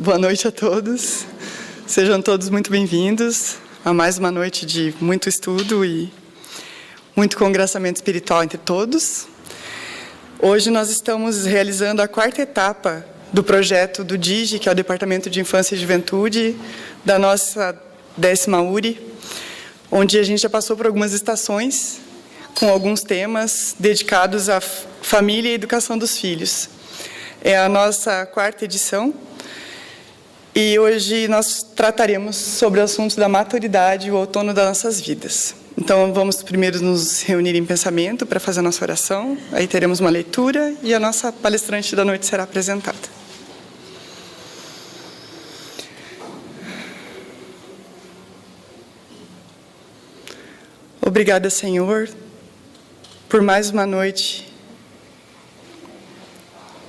Boa noite a todos. Sejam todos muito bem-vindos a mais uma noite de muito estudo e muito congraçamento espiritual entre todos. Hoje nós estamos realizando a quarta etapa do projeto do DIGE, que é o Departamento de Infância e Juventude, da nossa 10ª URI, onde a gente já passou por algumas estações com alguns temas dedicados à família e educação dos filhos. É a nossa quarta edição e hoje nós trataremos sobre o assunto da maturidade e o outono das nossas vidas. Então, vamos primeiro nos reunir em pensamento para fazer a nossa oração, aí teremos uma leitura e a nossa palestrante da noite será apresentada. Obrigada, Senhor, por mais uma noite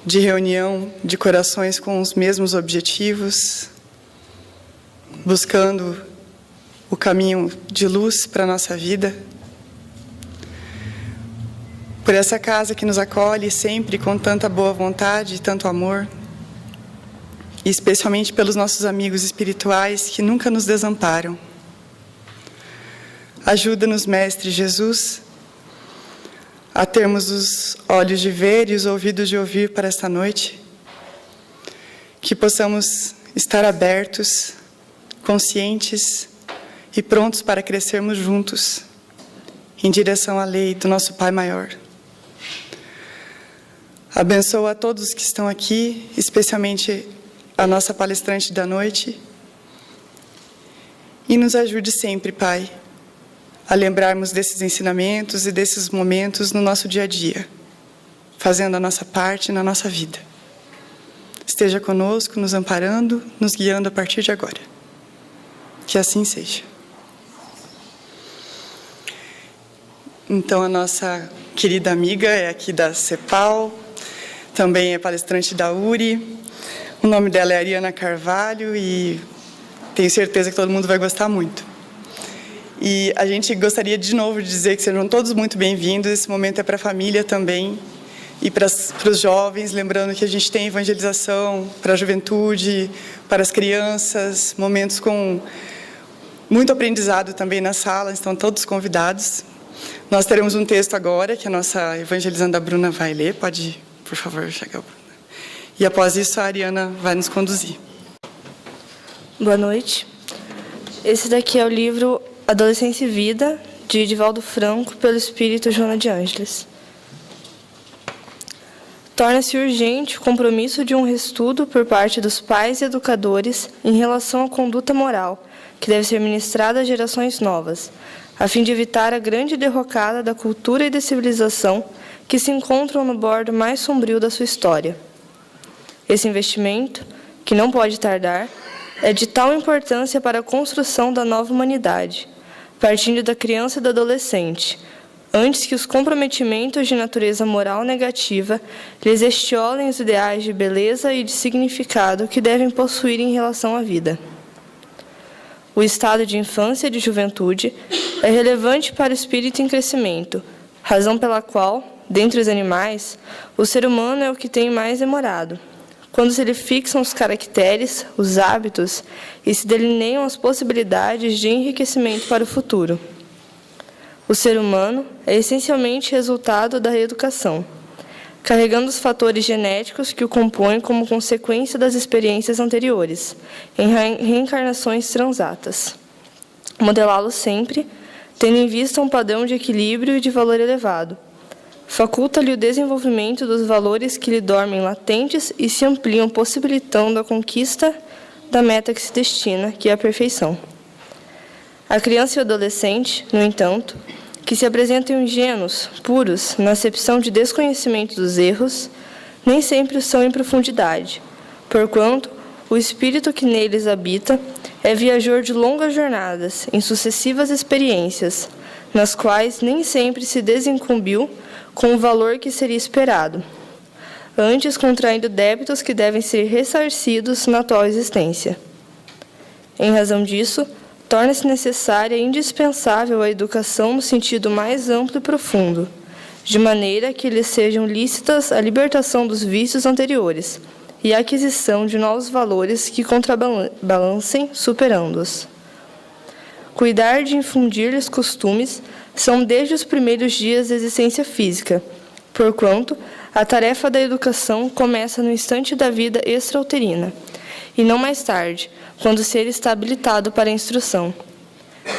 de reunião de corações com os mesmos objetivos, buscando o caminho de luz para a nossa vida. Por essa casa que nos acolhe sempre com tanta boa vontade e tanto amor, e especialmente pelos nossos amigos espirituais que nunca nos desamparam. Ajuda-nos, Mestre Jesus, a termos os olhos de ver e os ouvidos de ouvir para esta noite, que possamos estar abertos, conscientes e prontos para crescermos juntos, em direção à lei do nosso Pai Maior. Abençoa a todos que estão aqui, especialmente a nossa palestrante da noite, e nos ajude sempre, Pai, a lembrarmos desses ensinamentos e desses momentos no nosso dia a dia, fazendo a nossa parte na nossa vida. Esteja conosco, nos amparando, nos guiando a partir de agora. Que assim seja. Então, a nossa querida amiga é aqui da CEPAL, também é palestrante da URI. O nome dela é Ariana Carvalho e tenho certeza que todo mundo vai gostar muito. E a gente gostaria de novo de dizer que sejam todos muito bem-vindos. Esse momento é para a família também e para os jovens, lembrando que a gente tem evangelização para a juventude, para as crianças, momentos com muito aprendizado também na sala, estão todos convidados. Nós teremos um texto agora que a nossa evangelizanda Bruna vai ler. Pode, por favor, chegar, Bruna. E após isso a Ariana vai nos conduzir. Boa noite. Esse daqui é o livro Adolescência e Vida, de Edivaldo Franco, pelo espírito Joana de Ângeles. Torna-se urgente o compromisso de um reestudo por parte dos pais e educadores em relação à conduta moral, que deve ser ministrada às gerações novas, a fim de evitar a grande derrocada da cultura e da civilização que se encontram no bordo mais sombrio da sua história. Esse investimento, que não pode tardar, é de tal importância para a construção da nova humanidade, partindo da criança e do adolescente, antes que os comprometimentos de natureza moral negativa lhes estiolem os ideais de beleza e de significado que devem possuir em relação à vida. O estado de infância e de juventude é relevante para o espírito em crescimento, razão pela qual, dentre os animais, o ser humano é o que tem mais demorado, quando se lhe fixam os caracteres, os hábitos e se delineiam as possibilidades de enriquecimento para o futuro. O ser humano é essencialmente resultado da reeducação, carregando os fatores genéticos que o compõem como consequência das experiências anteriores, em reencarnações transatas. Modelá-lo sempre, tendo em vista um padrão de equilíbrio e de valor elevado. Faculta-lhe o desenvolvimento dos valores que lhe dormem latentes e se ampliam, possibilitando a conquista da meta que se destina, que é a perfeição. A criança e o adolescente, no entanto, que se apresentam ingênuos, puros, na acepção de desconhecimento dos erros, nem sempre o são em profundidade, porquanto o espírito que neles habita é viajor de longas jornadas, em sucessivas experiências, nas quais nem sempre se desincumbiu com o valor que seria esperado, antes contraindo débitos que devem ser ressarcidos na atual existência. Em razão disso, torna-se necessária e indispensável a educação no sentido mais amplo e profundo, de maneira que lhes sejam lícitas a libertação dos vícios anteriores e a aquisição de novos valores que contrabalancem, superando-os. Cuidar de infundir-lhes costumes são desde os primeiros dias da existência física, porquanto a tarefa da educação começa no instante da vida extrauterina, e não mais tarde, quando o ser está habilitado para a instrução.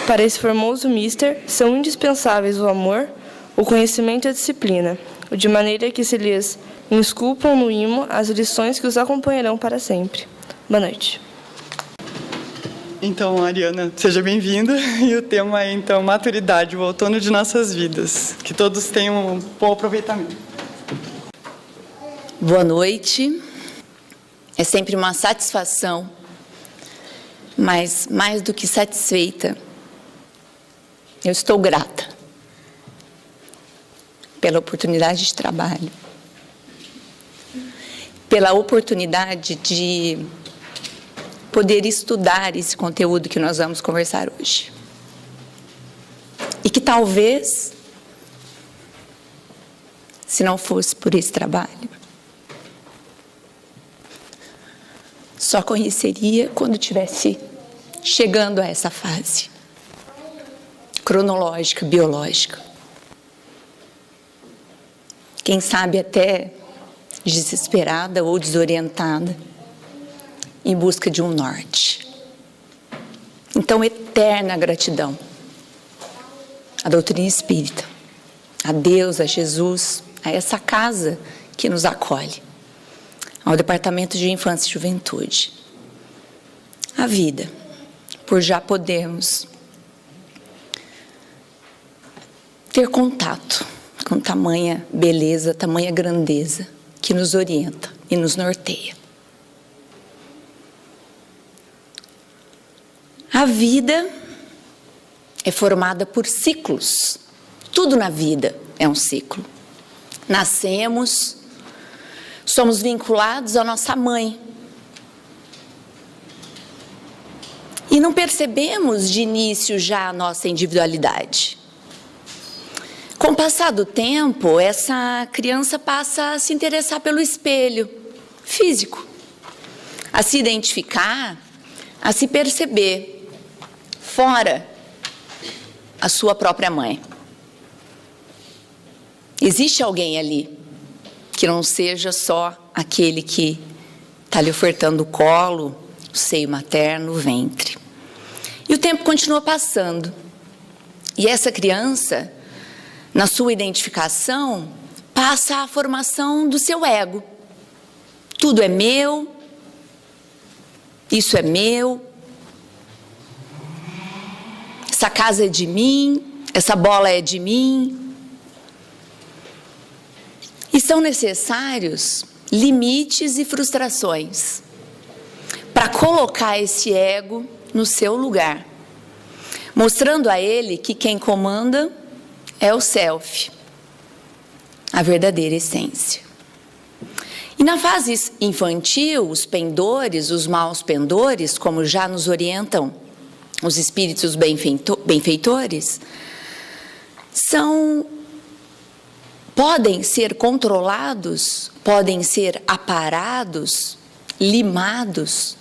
Para esse formoso mister, são indispensáveis o amor, o conhecimento e a disciplina, de maneira que se lhes esculpam no imo as lições que os acompanharão para sempre. Boa noite. Então, Ariana, seja bem-vinda. E o tema é, então, maturidade, o outono de nossas vidas. Que todos tenham um bom aproveitamento. Boa noite. É sempre uma satisfação, mas mais do que satisfeita, eu estou grata pela oportunidade de trabalho, pela oportunidade de poder estudar esse conteúdo que nós vamos conversar hoje. E que talvez, se não fosse por esse trabalho, só conheceria quando estivesse chegando a essa fase cronológica, biológica. Quem sabe até desesperada ou desorientada, em busca de um norte. Então, eterna gratidão à doutrina espírita, a Deus, a Jesus, a essa casa que nos acolhe, ao Departamento de Infância e Juventude, à vida, por já podermos ter contato com tamanha beleza, tamanha grandeza que nos orienta e nos norteia. A vida é formada por ciclos. Tudo na vida é um ciclo. Nascemos, somos vinculados à nossa mãe. E não percebemos de início já a nossa individualidade. Com o passar do tempo, essa criança passa a se interessar pelo espelho físico, a se identificar, a se perceber fora a sua própria mãe. Existe alguém ali que não seja só aquele que está lhe ofertando o colo, o seio materno, o ventre. E o tempo continua passando. E essa criança, na sua identificação, passa a formação do seu ego. Tudo é meu, isso é meu, essa casa é de mim, essa bola é de mim. E são necessários limites e frustrações para colocar esse ego no seu lugar, mostrando a ele que quem comanda é o self, a verdadeira essência. E na fase infantil, os pendores, os maus pendores, como já nos orientam os espíritos benfeitores, podem ser controlados, podem ser aparados, limados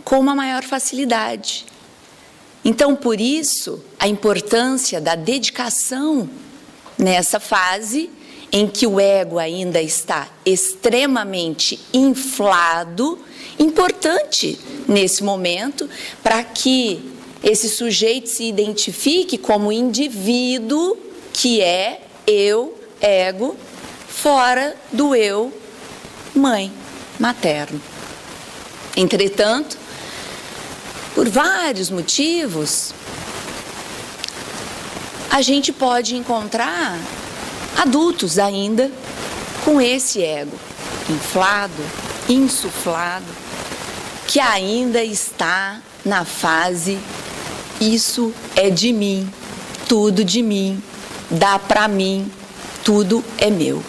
com uma maior facilidade. Então, por isso, a importância da dedicação nessa fase em que o ego ainda está extremamente inflado, importante nesse momento, para que esse sujeito se identifique como indivíduo que é eu, ego, fora do eu, mãe, materno. Entretanto, por vários motivos, a gente pode encontrar adultos ainda com esse ego inflado, insuflado, que ainda está na fase isso é de mim, tudo de mim, dá para mim, tudo é meu.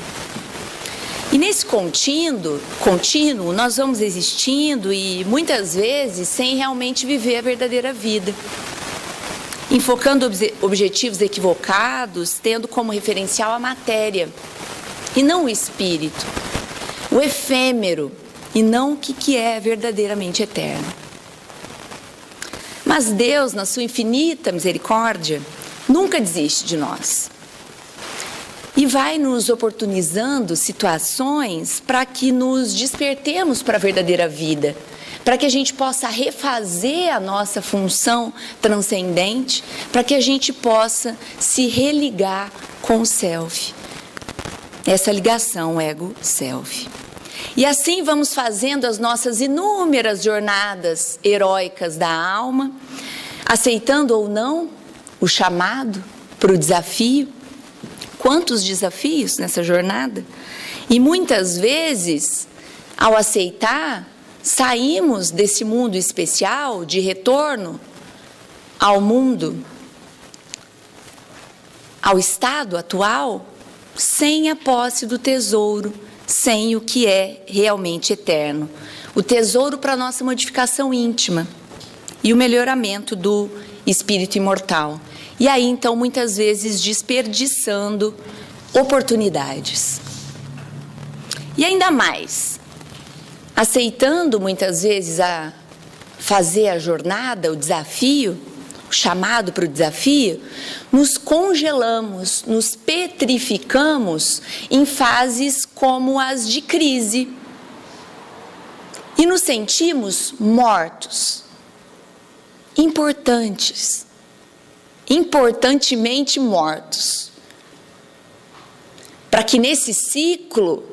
E nesse contínuo, nós vamos existindo e muitas vezes sem realmente viver a verdadeira vida. Enfocando objetivos equivocados, tendo como referencial a matéria e não o espírito, o efêmero, e não o que é verdadeiramente eterno. Mas Deus, na sua infinita misericórdia, nunca desiste de nós. E vai nos oportunizando situações para que nos despertemos para a verdadeira vida, para que a gente possa refazer a nossa função transcendente, para que a gente possa se religar com o self. Essa ligação ego-self. E assim vamos fazendo as nossas inúmeras jornadas heróicas da alma, aceitando ou não o chamado para o desafio. Quantos desafios nessa jornada? E muitas vezes, ao aceitar, saímos desse mundo especial de retorno ao mundo, ao estado atual, sem a posse do tesouro, sem o que é realmente eterno. O tesouro para a nossa modificação íntima e o melhoramento do espírito imortal. E aí, então, muitas vezes desperdiçando oportunidades. E ainda mais, aceitando muitas vezes a fazer a jornada, o desafio, o chamado para o desafio, nos congelamos, nos petrificamos em fases como as de crise. E nos sentimos mortos, importantemente mortos. Para que nesse ciclo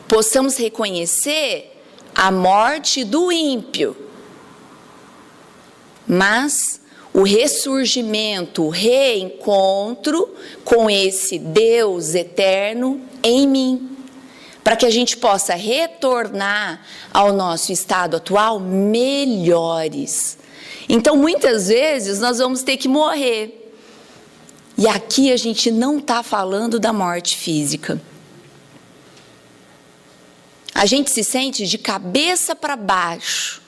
possamos reconhecer a morte do ímpio, mas o ressurgimento, o reencontro com esse Deus eterno em mim, para que a gente possa retornar ao nosso estado atual melhores. Então, muitas vezes, nós vamos ter que morrer. E aqui a gente não está falando da morte física. A gente se sente de cabeça para baixo.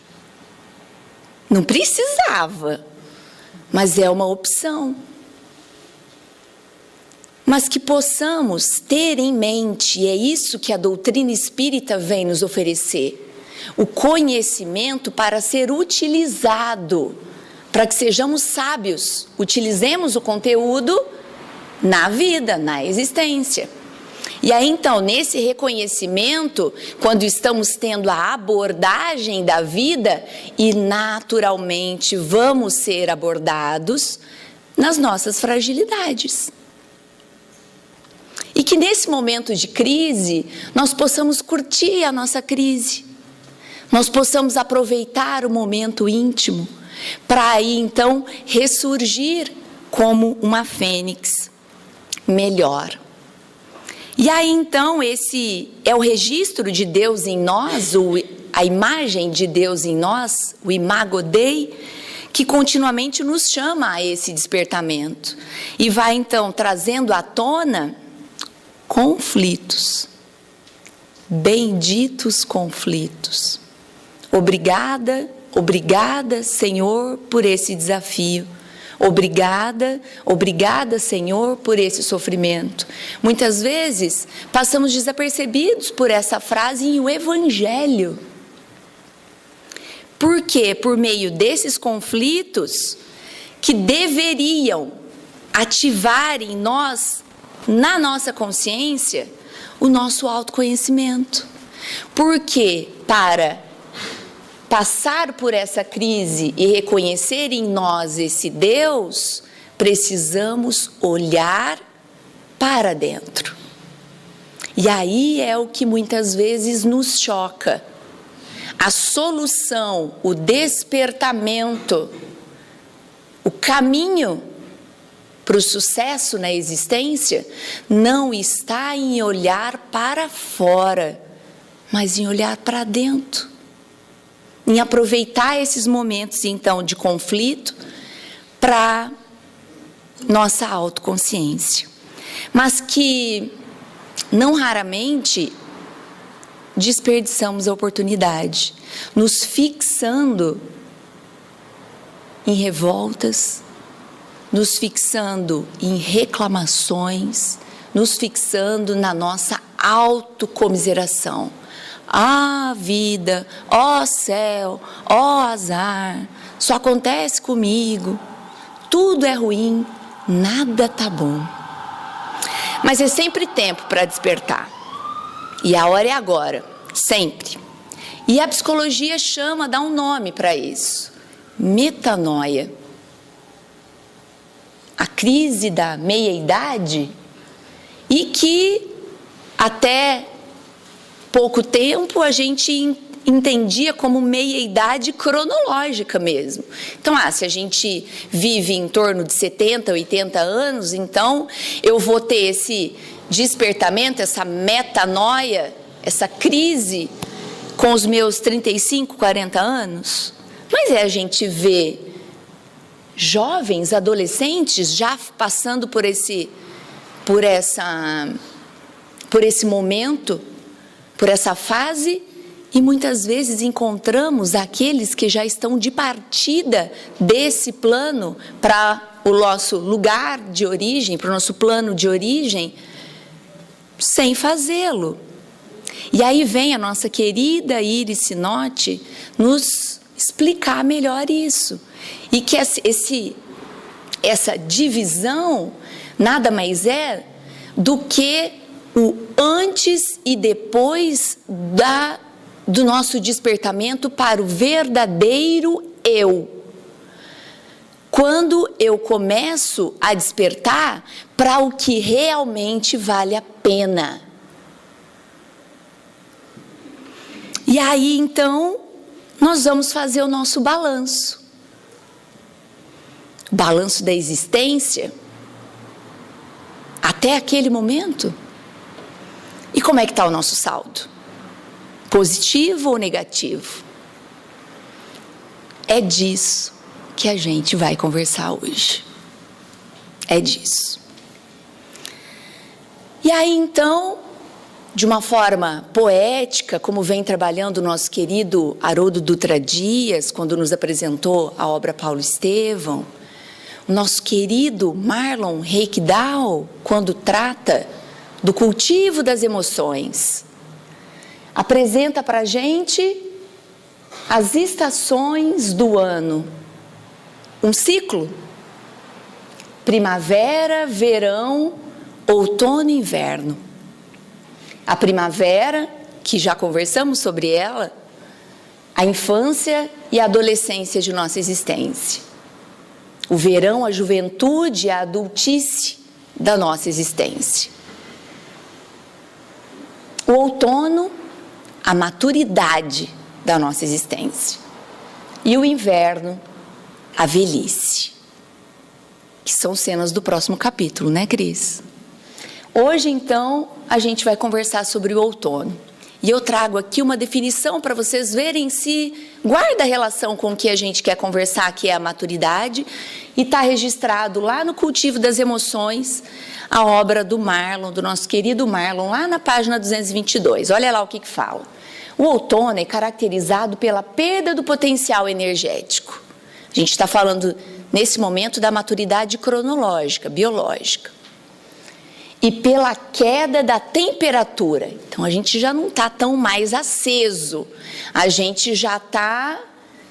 Não precisava, mas é uma opção. Mas que possamos ter em mente, e é isso que a doutrina espírita vem nos oferecer, o conhecimento para ser utilizado, para que sejamos sábios, utilizemos o conteúdo na vida, na existência. E aí, então, nesse reconhecimento, quando estamos tendo a abordagem da vida, e naturalmente vamos ser abordados nas nossas fragilidades. E que nesse momento de crise, nós possamos curtir a nossa crise. Nós possamos aproveitar o momento íntimo para aí então ressurgir como uma fênix melhor. E aí então esse é o registro de Deus em nós, a imagem de Deus em nós, o Imago Dei, que continuamente nos chama a esse despertamento. E vai então trazendo à tona conflitos, benditos conflitos. Obrigada, Senhor, por esse desafio. Obrigada, Senhor, por esse sofrimento. Muitas vezes passamos desapercebidos por essa frase em o Evangelho. Porque por meio desses conflitos que deveriam ativar em nós, na nossa consciência, o nosso autoconhecimento. Porque para passar por essa crise e reconhecer em nós esse Deus, precisamos olhar para dentro. E aí é o que muitas vezes nos choca. A solução, o despertamento, o caminho para o sucesso na existência não está em olhar para fora, mas em olhar para dentro. Em aproveitar esses momentos, então, de conflito para nossa autoconsciência. Mas que, não raramente, desperdiçamos a oportunidade, nos fixando em revoltas, nos fixando em reclamações, nos fixando na nossa autocomiseração. Ah, vida, ó céu, ó azar, só acontece comigo, tudo é ruim, nada tá bom. Mas é sempre tempo para despertar. E a hora é agora, sempre. E a psicologia dá um nome para isso: metanoia. A crise da meia-idade, e que até pouco tempo a gente entendia como meia-idade cronológica mesmo. Então, se a gente vive em torno de 70, 80 anos, então eu vou ter esse despertamento, essa metanoia, essa crise com os meus 35, 40 anos. Mas a gente vê jovens, adolescentes já passando por esse momento, por essa fase, e muitas vezes encontramos aqueles que já estão de partida desse plano para o nosso lugar de origem, para o nosso plano de origem, sem fazê-lo. E aí vem a nossa querida Iris Sinotti nos explicar melhor isso. E que essa divisão nada mais é do que o antes e depois do nosso despertamento para o verdadeiro eu. Quando eu começo a despertar para o que realmente vale a pena. E aí, então, nós vamos fazer o nosso balanço. O balanço da existência até aquele momento. E como é que está o nosso saldo? Positivo ou negativo? É disso que a gente vai conversar hoje. É disso. E aí, então, de uma forma poética, como vem trabalhando o nosso querido Haroldo Dutra Dias, quando nos apresentou a obra Paulo Estevão, o nosso querido Marlon Reikdal, quando trata do cultivo das emoções, apresenta para a gente as estações do ano. Um ciclo: primavera, verão, outono e inverno. A primavera, que já conversamos sobre ela, a infância e a adolescência de nossa existência. O verão, a juventude e a adultice da nossa existência. O outono, a maturidade da nossa existência. E o inverno, a velhice. Que são cenas do próximo capítulo, né, Cris? Hoje, então, a gente vai conversar sobre o outono. E eu trago aqui uma definição para vocês verem se guarda relação com o que a gente quer conversar, que é a maturidade, e está registrado lá no Cultivo das Emoções, a obra do Marlon, do nosso querido Marlon, lá na página 222. Olha lá o que fala. O outono é caracterizado pela perda do potencial energético. A gente está falando, nesse momento, da maturidade cronológica, biológica. E pela queda da temperatura. Então, a gente já não está tão mais aceso. A gente já está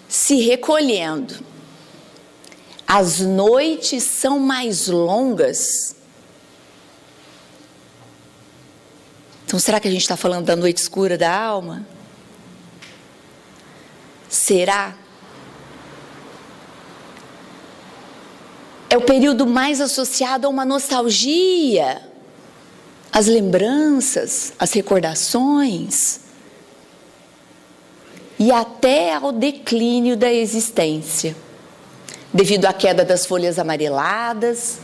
se recolhendo. As noites são mais longas. Então, será que a gente está falando da noite escura da alma? Será? É o período mais associado a uma nostalgia, as lembranças, as recordações e até ao declínio da existência. Devido à queda das folhas amareladas,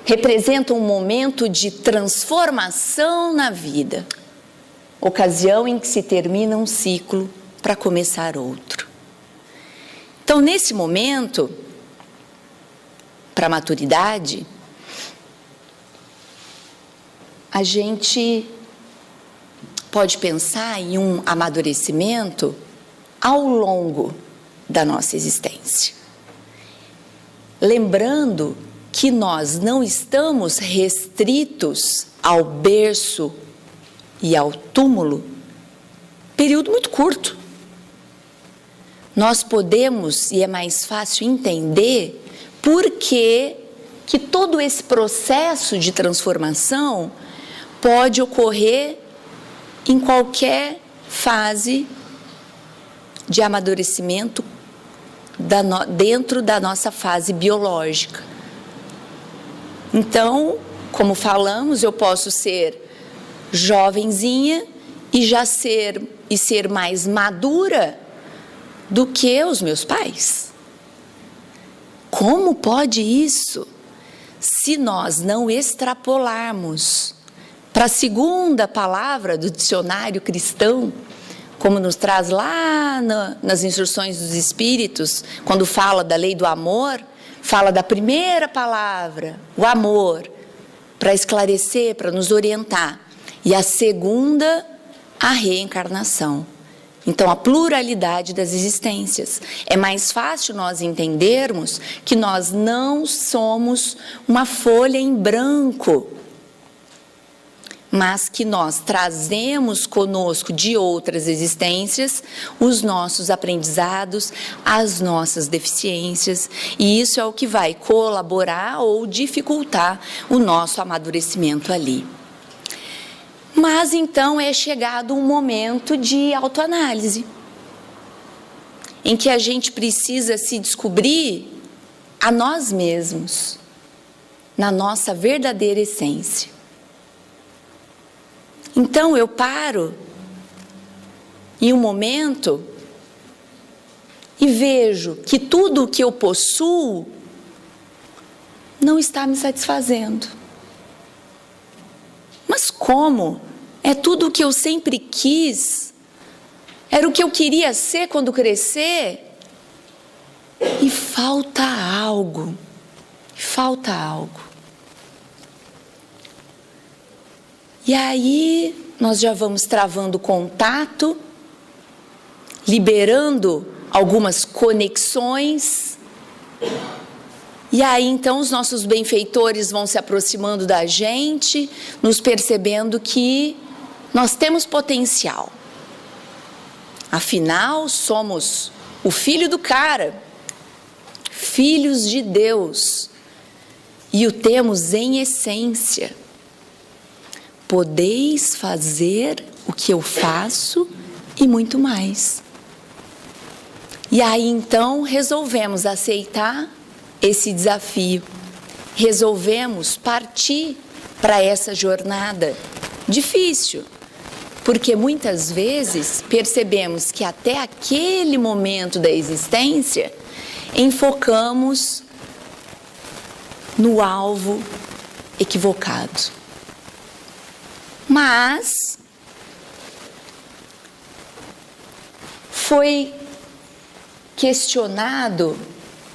representa um momento de transformação na vida, ocasião em que se termina um ciclo para começar outro. Então, nesse momento, para a maturidade, a gente pode pensar em um amadurecimento ao longo da nossa existência. Lembrando que nós não estamos restritos ao berço e ao túmulo período muito curto. Nós podemos, e é mais fácil entender, por que todo esse processo de transformação pode ocorrer em qualquer fase de amadurecimento dentro da nossa fase biológica. Então, como falamos, eu posso ser jovenzinha e ser mais madura do que os meus pais. Como pode isso? Se nós não extrapolarmos para a segunda palavra do dicionário cristão, como nos traz lá nas instruções dos Espíritos, quando fala da lei do amor, fala da primeira palavra, o amor, para esclarecer, para nos orientar. E a segunda, a reencarnação. Então, a pluralidade das existências. É mais fácil nós entendermos que nós não somos uma folha em branco, mas que nós trazemos conosco de outras existências os nossos aprendizados, as nossas deficiências, e isso é o que vai colaborar ou dificultar o nosso amadurecimento ali. Mas então é chegado um momento de autoanálise, em que a gente precisa se descobrir a nós mesmos, na nossa verdadeira essência. Então eu paro em um momento e vejo que tudo o que eu possuo não está me satisfazendo. Mas como? É tudo o que eu sempre quis, era o que eu queria ser quando crescer, e falta algo, E aí nós já vamos travando contato, liberando algumas conexões, e aí então os nossos benfeitores vão se aproximando da gente, nos percebendo que nós temos potencial. Afinal, somos o filho do cara, filhos de Deus, e o temos em essência. Podeis fazer o que eu faço e muito mais. E aí então resolvemos aceitar esse desafio, resolvemos partir para essa jornada difícil, porque muitas vezes percebemos que até aquele momento da existência enfocamos no alvo equivocado. Mas foi questionado,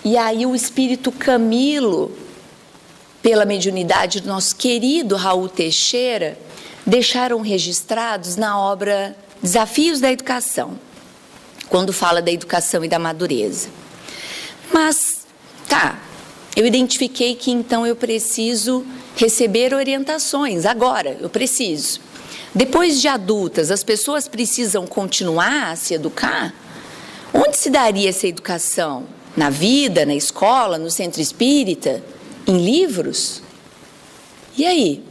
e aí o espírito Camilo, pela mediunidade do nosso querido Raul Teixeira, deixaram registrados na obra Desafios da Educação, quando fala da educação e da madureza. Mas, eu identifiquei que então eu preciso receber orientações, agora eu preciso. Depois de adultas, as pessoas precisam continuar a se educar? Onde se daria essa educação? Na vida, na escola, no centro espírita? Em livros? E aí?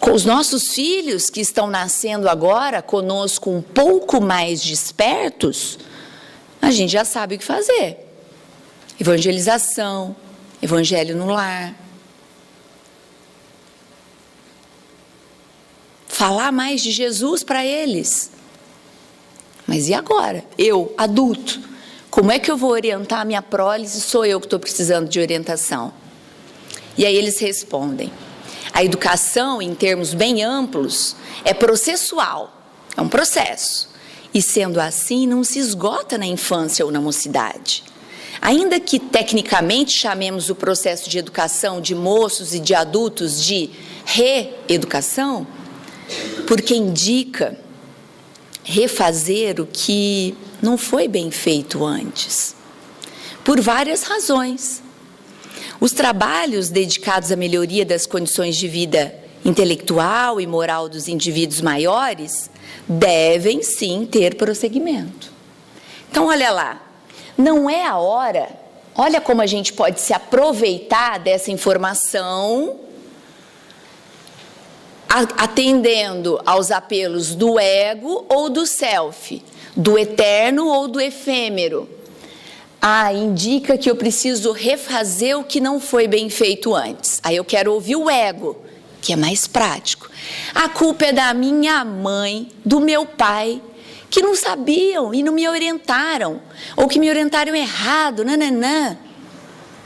Com os nossos filhos que estão nascendo agora, conosco um pouco mais despertos, a gente já sabe o que fazer. Evangelização, evangelho no lar. Falar mais de Jesus para eles. Mas e agora? Eu, adulto, como é que eu vou orientar a minha prole se sou eu que estou precisando de orientação? E aí eles respondem: a educação, em termos bem amplos, é processual, é um processo. E sendo assim, não se esgota na infância ou na mocidade. Ainda que tecnicamente chamemos o processo de educação de moços e de adultos de reeducação, porque indica refazer o que não foi bem feito antes, por várias razões. Os trabalhos dedicados à melhoria das condições de vida intelectual e moral dos indivíduos maiores devem sim ter prosseguimento. Então, olha lá, não é a hora, olha como a gente pode se aproveitar dessa informação, atendendo aos apelos do ego ou do self, do eterno ou do efêmero. Indica que eu preciso refazer o que não foi bem feito antes. Aí eu quero ouvir o ego, que é mais prático. A culpa é da minha mãe, do meu pai, que não sabiam e não me orientaram, ou que me orientaram errado, nananã.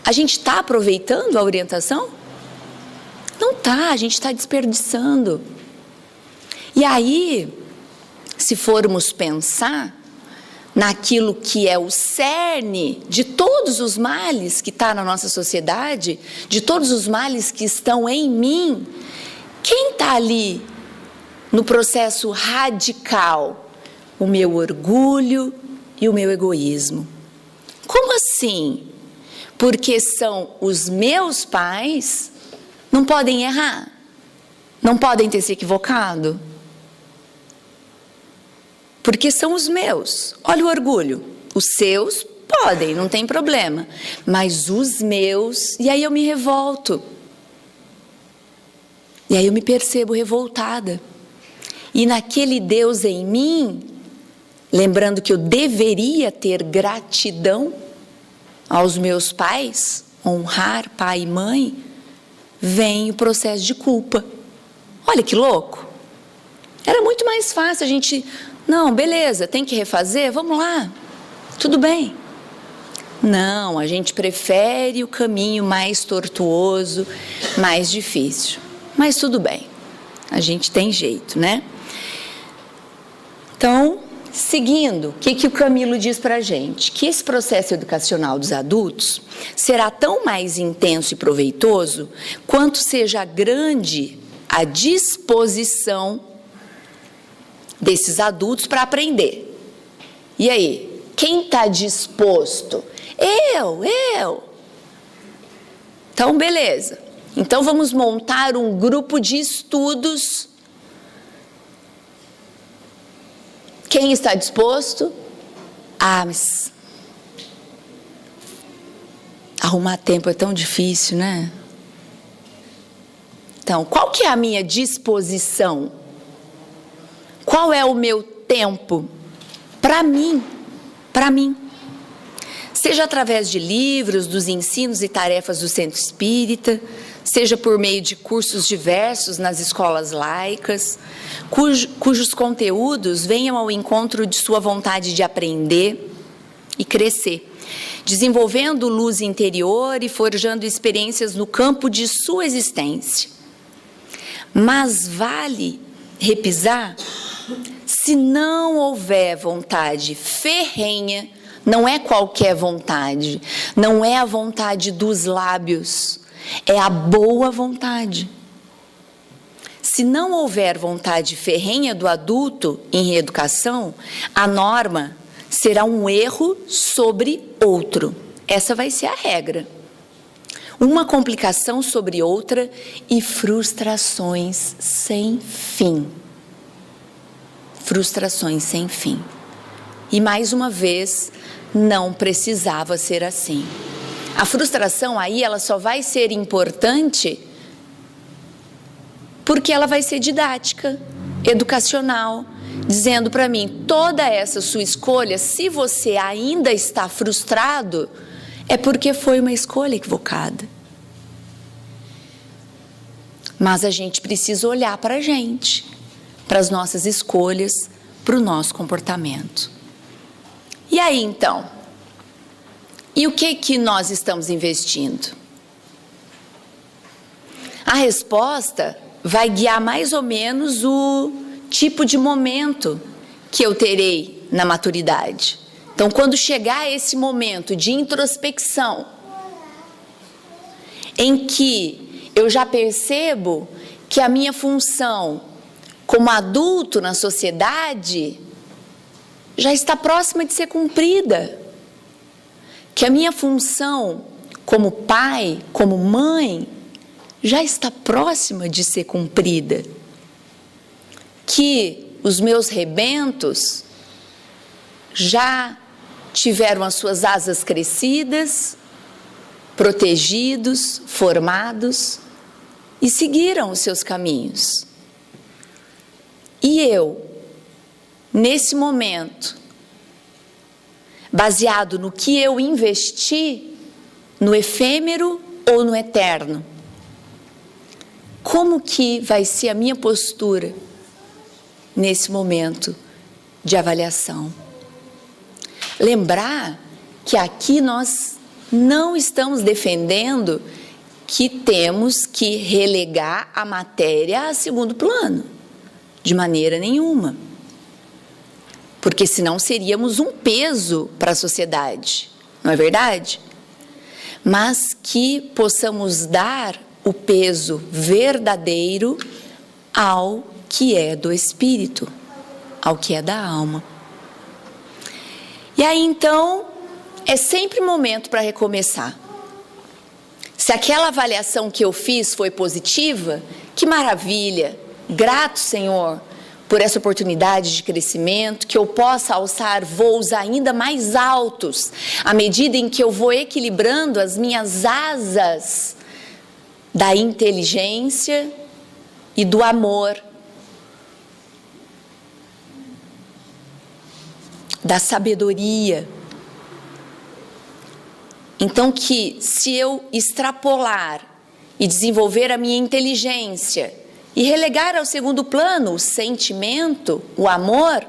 A gente está aproveitando a orientação? Não está, a gente está desperdiçando. E aí, se formos pensar naquilo que é o cerne de todos os males que está na nossa sociedade, de todos os males que estão em mim, quem está ali no processo radical? O meu orgulho e o meu egoísmo. Como assim? Porque são os meus pais, não podem errar, não podem ter se equivocado. Porque são os meus. Olha o orgulho. Os seus podem, não tem problema. Mas os meus, e aí eu me revolto. E aí eu me percebo revoltada. E naquele Deus em mim, lembrando que eu deveria ter gratidão aos meus pais, honrar pai e mãe, vem o processo de culpa. Olha que louco. Era muito mais fácil a gente... Não, beleza, tem que refazer? Vamos lá, tudo bem. Não, a gente prefere o caminho mais tortuoso, mais difícil. Mas tudo bem, a gente tem jeito, né? Então, seguindo, o que o Camilo diz para a gente? Que esse processo educacional dos adultos será tão mais intenso e proveitoso quanto seja grande a disposição desses adultos para aprender. E aí, quem está disposto? Eu. Então, beleza. Então, vamos montar um grupo de estudos. Quem está disposto? Mas arrumar tempo é tão difícil, né? Então, qual que é a minha disposição? Qual é o meu tempo? Para mim. Seja através de livros, dos ensinos e tarefas do Centro Espírita, seja por meio de cursos diversos nas escolas laicas, cujos conteúdos venham ao encontro de sua vontade de aprender e crescer, desenvolvendo luz interior e forjando experiências no campo de sua existência. Mas vale repisar, se não houver vontade ferrenha, não é qualquer vontade, não é a vontade dos lábios, é a boa vontade. Se não houver vontade ferrenha do adulto em reeducação, a norma será um erro sobre outro. Essa vai ser a regra. Uma complicação sobre outra e frustrações sem fim. Frustrações sem fim. E mais uma vez, não precisava ser assim. A frustração aí, ela só vai ser importante porque ela vai ser didática, educacional, dizendo para mim, toda essa sua escolha, se você ainda está frustrado, é porque foi uma escolha equivocada. Mas a gente precisa olhar para a gente, para as nossas escolhas, para o nosso comportamento. E aí, então? E o que nós estamos investindo? A resposta vai guiar mais ou menos o tipo de momento que eu terei na maturidade. Então, quando chegar esse momento de introspecção, em que eu já percebo que a minha função como adulto na sociedade já está próxima de ser cumprida, que a minha função como pai, como mãe, já está próxima de ser cumprida, que os meus rebentos já tiveram as suas asas crescidas, protegidos, formados e seguiram os seus caminhos. E eu, nesse momento, baseado no que eu investi, no efêmero ou no eterno, como que vai ser a minha postura nesse momento de avaliação? Lembrar que aqui nós não estamos defendendo que temos que relegar a matéria a segundo plano, de maneira nenhuma. Porque senão seríamos um peso para a sociedade, não é verdade? Mas que possamos dar o peso verdadeiro ao que é do espírito, ao que é da alma. E aí então, é sempre momento para recomeçar. Se aquela avaliação que eu fiz foi positiva, que maravilha! Grato, Senhor, por essa oportunidade de crescimento, que eu possa alçar voos ainda mais altos, à medida em que eu vou equilibrando as minhas asas da inteligência e do amor, da sabedoria. Então, que se eu extrapolar e desenvolver a minha inteligência e relegar ao segundo plano o sentimento, o amor,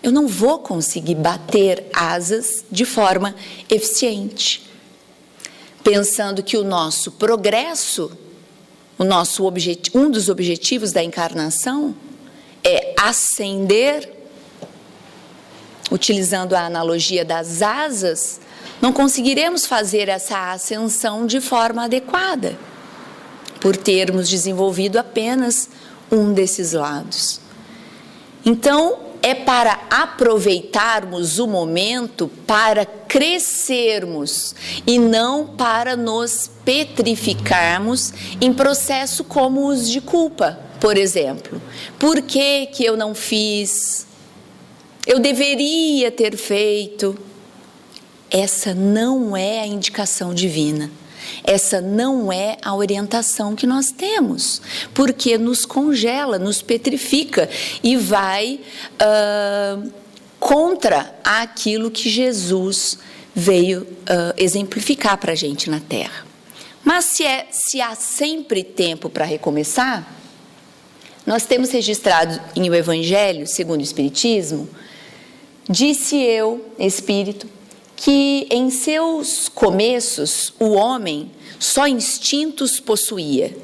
eu não vou conseguir bater asas de forma eficiente. Pensando que o nosso progresso, um dos objetivos da encarnação é ascender, utilizando a analogia das asas, não conseguiremos fazer essa ascensão de forma adequada, por termos desenvolvido apenas um desses lados. Então, é para aproveitarmos o momento para crescermos e não para nos petrificarmos em processo como os de culpa, por exemplo. Por que que eu não fiz? Eu deveria ter feito. Essa não é a indicação divina. Essa não é a orientação que nós temos, porque nos congela, nos petrifica e vai contra aquilo que Jesus veio exemplificar para a gente na Terra. Mas se há sempre tempo para recomeçar, nós temos registrado em o Evangelho, segundo o Espiritismo, disse eu, Espírito, que em seus começos o homem só instintos possuía.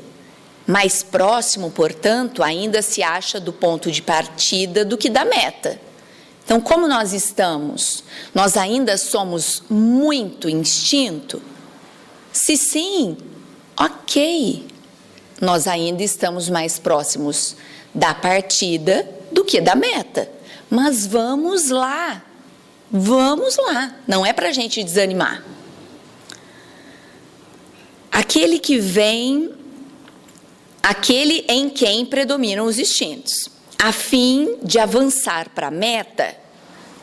Mais próximo, portanto, ainda se acha do ponto de partida do que da meta. Então, como nós estamos? Nós ainda somos muito instinto? Se sim, ok. Nós ainda estamos mais próximos da partida do que da meta. Mas vamos lá. Vamos lá, não é para a gente desanimar. Aquele em quem predominam os instintos. A fim de avançar para a meta,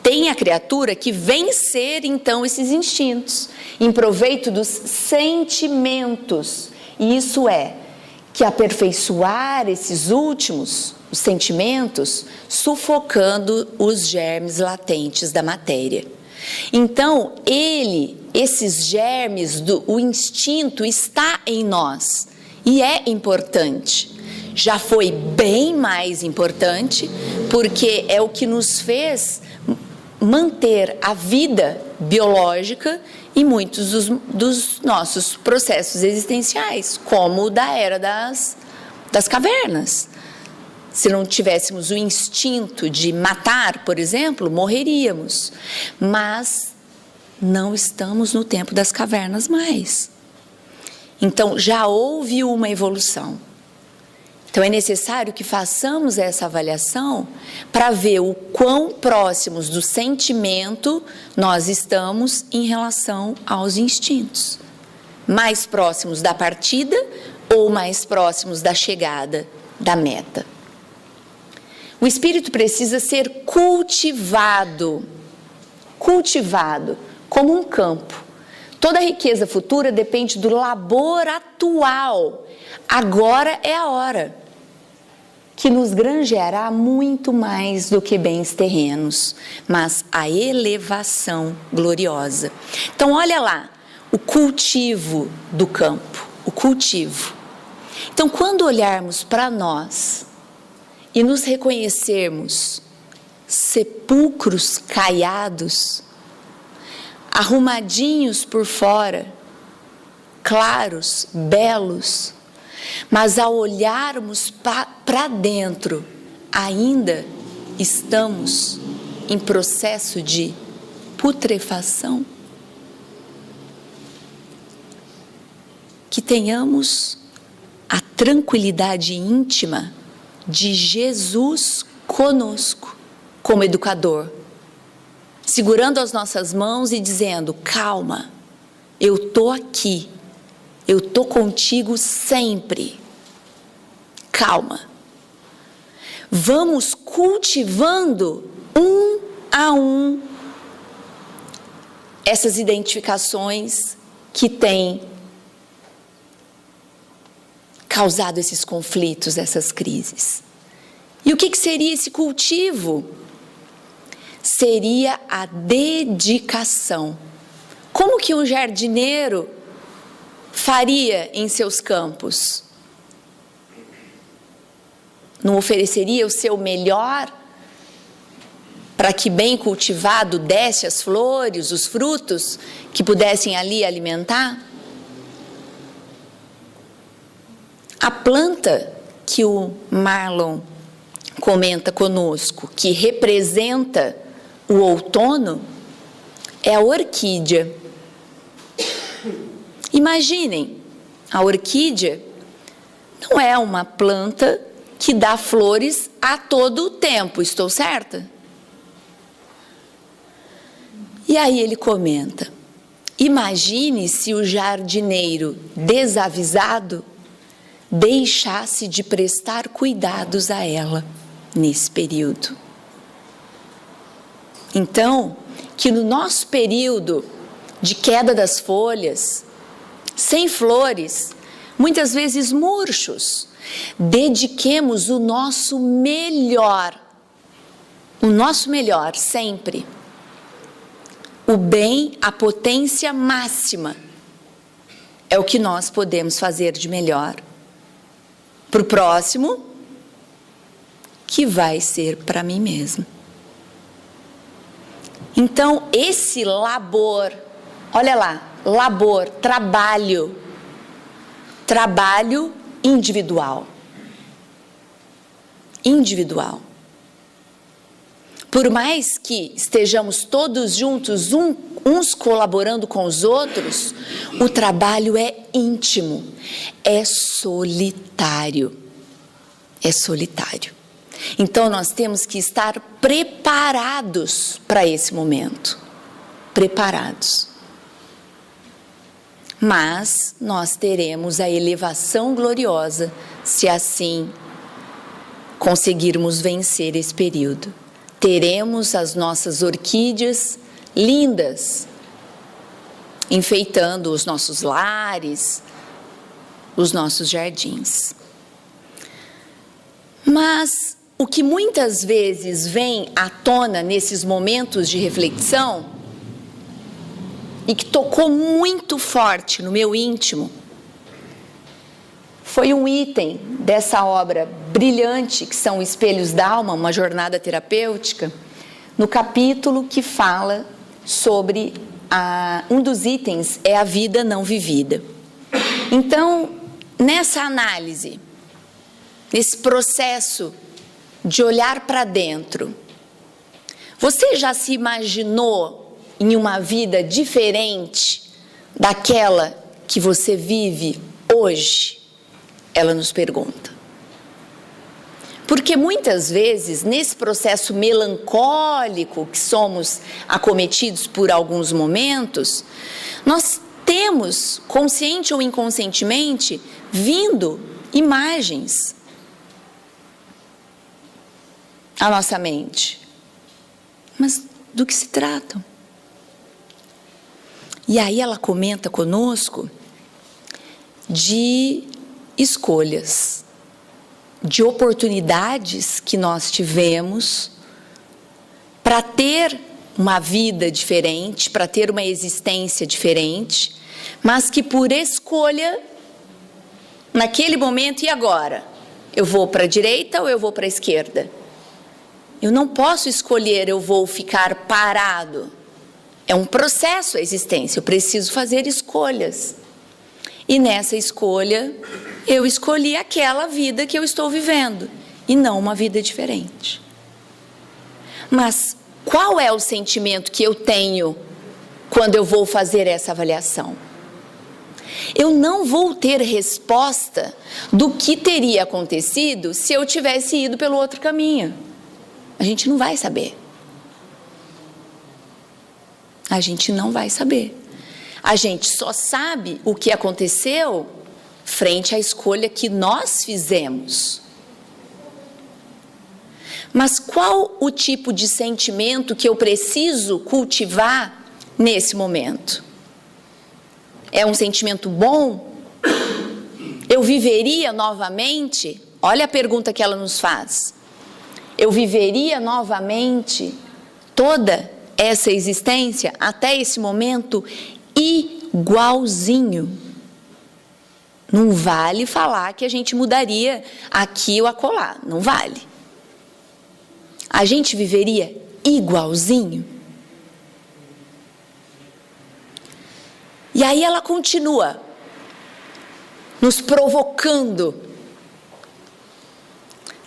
tem a criatura que vencer então esses instintos, em proveito dos sentimentos. E isso é, que aperfeiçoar esses últimos, os sentimentos, sufocando os germes latentes da matéria. Então, esses germes, o instinto está em nós e é importante. Já foi bem mais importante, porque é o que nos fez manter a vida biológica e muitos dos nossos processos existenciais, como o da era das cavernas. Se não tivéssemos o instinto de matar, por exemplo, morreríamos. Mas não estamos no tempo das cavernas mais. Então, já houve uma evolução. Então, é necessário que façamos essa avaliação para ver o quão próximos do sentimento nós estamos em relação aos instintos. Mais próximos da partida ou mais próximos da chegada da meta. O espírito precisa ser cultivado como um campo. Toda riqueza futura depende do labor atual. Agora é a hora que nos granjeará muito mais do que bens terrenos, mas a elevação gloriosa. Então, olha lá, o cultivo do campo, o cultivo. Então, quando olharmos para nós e nos reconhecermos sepulcros caiados, arrumadinhos por fora, claros, belos, mas ao olharmos para dentro, ainda estamos em processo de putrefação. Que tenhamos a tranquilidade íntima de Jesus conosco, como educador, segurando as nossas mãos e dizendo: calma, eu estou aqui, eu estou contigo sempre, calma. Vamos cultivando um a um essas identificações que têm causado esses conflitos, essas crises. E o que seria esse cultivo? Seria a dedicação. Como que um jardineiro faria em seus campos? Não ofereceria o seu melhor para que bem cultivado desse as flores, os frutos que pudessem ali alimentar? A planta que o Marlon comenta conosco, que representa o outono, é a orquídea. Imaginem, a orquídea não é uma planta que dá flores a todo o tempo, estou certa? E aí ele comenta: imagine se o jardineiro desavisado deixasse de prestar cuidados a ela nesse período. Então, que no nosso período de queda das folhas, sem flores, muitas vezes murchos, dediquemos o nosso melhor sempre. O bem, a potência máxima, é o que nós podemos fazer de melhor para o próximo, que vai ser para mim mesmo. Então, esse labor, olha lá, labor, trabalho individual. Por mais que estejamos todos juntos, uns colaborando com os outros, o trabalho é íntimo, é solitário. Então, nós temos que estar preparados para esse momento. Preparados. Mas nós teremos a elevação gloriosa se assim conseguirmos vencer esse período. Teremos as nossas orquídeas lindas, enfeitando os nossos lares, os nossos jardins. Mas o que muitas vezes vem à tona nesses momentos de reflexão e que tocou muito forte no meu íntimo foi um item dessa obra brilhante que são Espelhos d'Alma, uma jornada terapêutica, no capítulo que fala sobre um dos itens é a vida não vivida. Então, nessa análise, nesse processo de olhar para dentro, você já se imaginou em uma vida diferente daquela que você vive hoje? Ela nos pergunta. Porque muitas vezes, nesse processo melancólico que somos acometidos por alguns momentos, nós temos, consciente ou inconscientemente, vindo imagens à nossa mente. Mas do que se tratam? E aí ela comenta conosco de escolhas, de oportunidades que nós tivemos para ter uma vida diferente, para ter uma existência diferente, mas que por escolha, naquele momento, e agora? Eu vou para a direita ou eu vou para a esquerda? Eu não posso escolher, eu vou ficar parado. É um processo a existência, eu preciso fazer escolhas. E nessa escolha, eu escolhi aquela vida que eu estou vivendo, e não uma vida diferente. Mas qual é o sentimento que eu tenho quando eu vou fazer essa avaliação? Eu não vou ter resposta do que teria acontecido se eu tivesse ido pelo outro caminho. A gente não vai saber. A gente não vai saber. A gente só sabe o que aconteceu frente à escolha que nós fizemos. Mas qual o tipo de sentimento que eu preciso cultivar nesse momento? É um sentimento bom? Eu viveria novamente? Olha a pergunta que ela nos faz. Eu viveria novamente toda essa existência até esse momento igualzinho? Não vale falar que a gente mudaria aqui ou acolá, não vale. A gente viveria igualzinho? E aí ela continua nos provocando.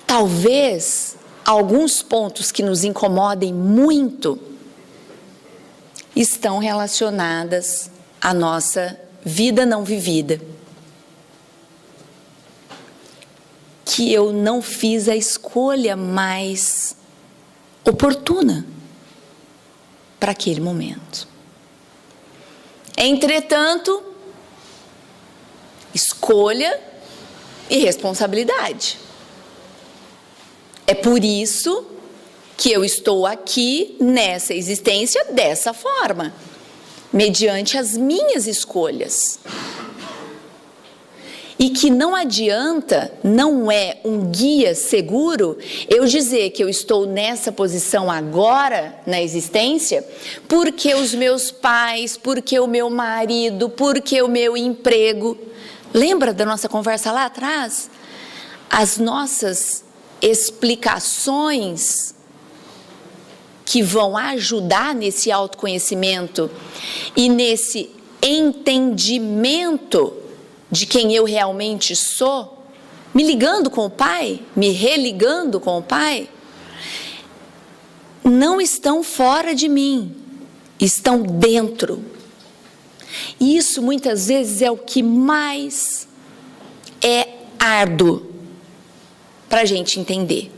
Talvez alguns pontos que nos incomodem muito estão relacionadas à nossa vida não vivida. Que eu não fiz a escolha mais oportuna para aquele momento. Entretanto, escolha e responsabilidade. É por isso que eu estou aqui nessa existência dessa forma, mediante as minhas escolhas. E que não adianta, não é um guia seguro eu dizer que eu estou nessa posição agora na existência porque os meus pais, porque o meu marido, porque o meu emprego. Lembra da nossa conversa lá atrás? As nossas explicações que vão ajudar nesse autoconhecimento e nesse entendimento de quem eu realmente sou, me ligando com o Pai, me religando com o Pai, não estão fora de mim, estão dentro. E isso muitas vezes é o que mais é árduo para a gente entender.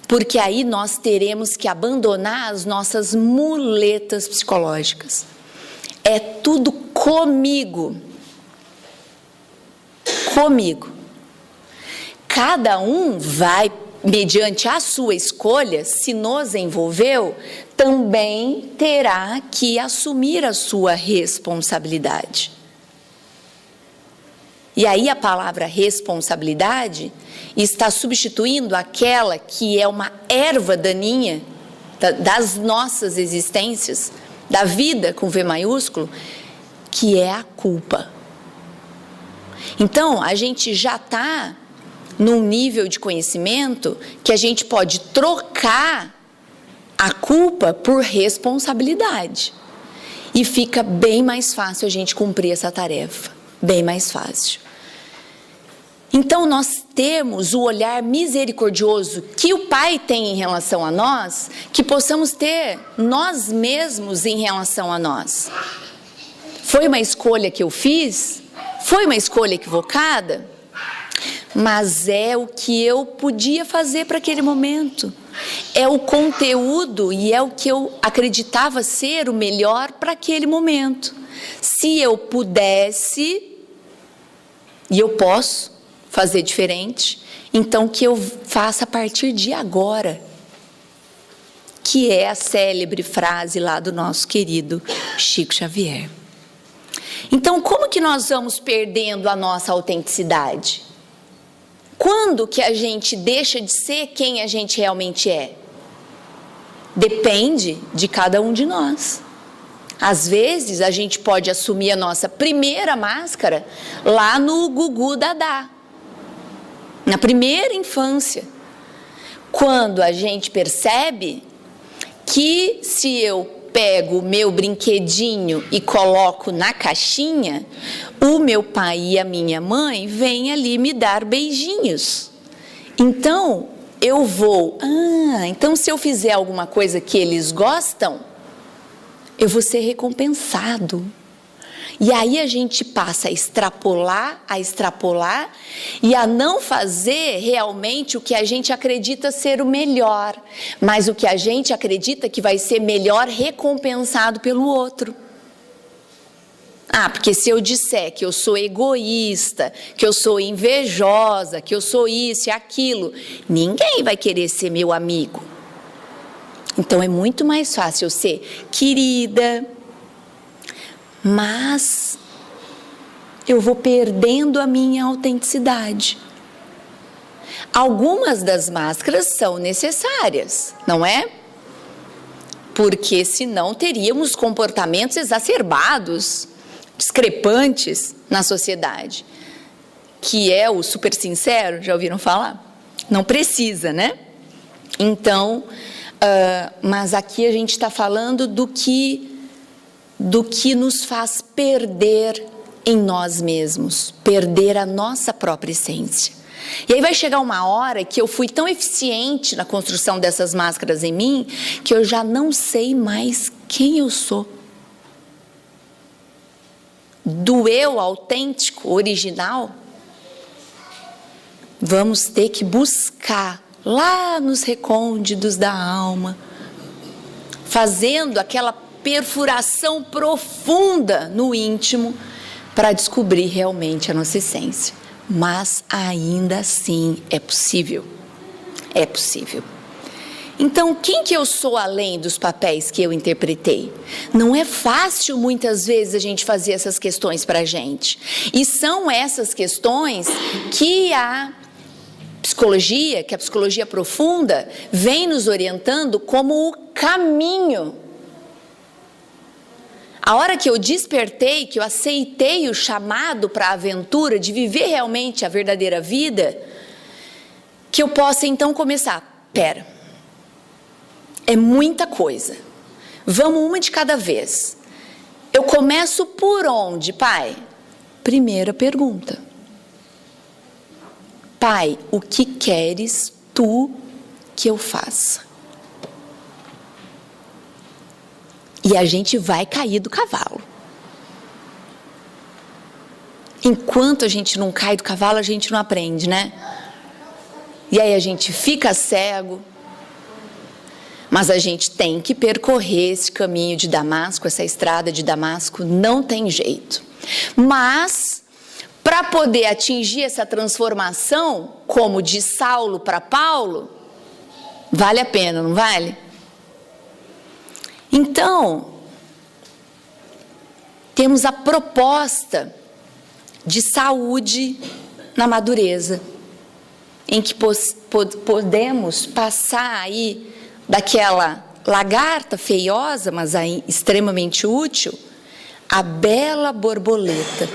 Porque aí nós teremos que abandonar as nossas muletas psicológicas. É tudo comigo. Comigo. Cada um vai, mediante a sua escolha, se nos envolveu, também terá que assumir a sua responsabilidade. E aí a palavra responsabilidade está substituindo aquela que é uma erva daninha das nossas existências, da vida com V maiúsculo, que é a culpa. Então, a gente já está num nível de conhecimento que a gente pode trocar a culpa por responsabilidade. E fica bem mais fácil a gente cumprir essa tarefa. Bem mais fácil. Então, nós temos o olhar misericordioso que o Pai tem em relação a nós, que possamos ter nós mesmos em relação a nós. Foi uma escolha que eu fiz? Foi uma escolha equivocada? Mas é o que eu podia fazer para aquele momento. é o conteúdo e é o que eu acreditava ser o melhor para aquele momento. Se eu pudesse, e eu posso fazer diferente, então que eu faça a partir de agora, que é a célebre frase lá do nosso querido Chico Xavier. Então, como que nós vamos perdendo a nossa autenticidade? Quando que a gente deixa de ser quem a gente realmente é? Depende de cada um de nós. Às vezes, a gente pode assumir a nossa primeira máscara lá no Gugu Dadá, na primeira infância, quando a gente percebe que se eu pego o meu brinquedinho e coloco na caixinha, o meu pai e a minha mãe vêm ali me dar beijinhos. Então, eu vou, então se eu fizer alguma coisa que eles gostam, eu vou ser recompensado. E aí a gente passa a extrapolar e a não fazer realmente o que a gente acredita ser o melhor, mas o que a gente acredita que vai ser melhor recompensado pelo outro. Porque se eu disser que eu sou egoísta, que eu sou invejosa, que eu sou isso e aquilo, ninguém vai querer ser meu amigo. Então é muito mais fácil eu ser querida, mas eu vou perdendo a minha autenticidade. Algumas das máscaras são necessárias, não é? Porque senão teríamos comportamentos exacerbados, discrepantes na sociedade. Que é o super sincero, já ouviram falar? Não precisa, né? Então, mas aqui a gente está falando do que nos faz perder em nós mesmos, perder a nossa própria essência. E aí vai chegar uma hora que eu fui tão eficiente na construção dessas máscaras em mim, que eu já não sei mais quem eu sou. Do eu autêntico, original, vamos ter que buscar lá nos recônditos da alma, fazendo aquela perfuração profunda no íntimo para descobrir realmente a nossa essência. Mas ainda assim é possível. É possível. Então, quem que eu sou além dos papéis que eu interpretei? Não é fácil muitas vezes a gente fazer essas questões para a gente. E são essas questões que a psicologia profunda vem nos orientando como o caminho. A hora que eu despertei, que eu aceitei o chamado para a aventura de viver realmente a verdadeira vida, que eu possa então começar, é muita coisa, vamos uma de cada vez. Eu começo por onde, pai? Primeira pergunta. Pai, o que queres tu que eu faça? E a gente vai cair do cavalo. Enquanto a gente não cai do cavalo, a gente não aprende, né? E aí a gente fica cego. Mas a gente tem que percorrer esse caminho de Damasco, essa estrada de Damasco, não tem jeito. Mas, para poder atingir essa transformação, como de Saulo para Paulo, vale a pena, não vale? Então, temos a proposta de saúde na madureza, em que podemos passar aí daquela lagarta feiosa, mas aí extremamente útil, a bela borboleta.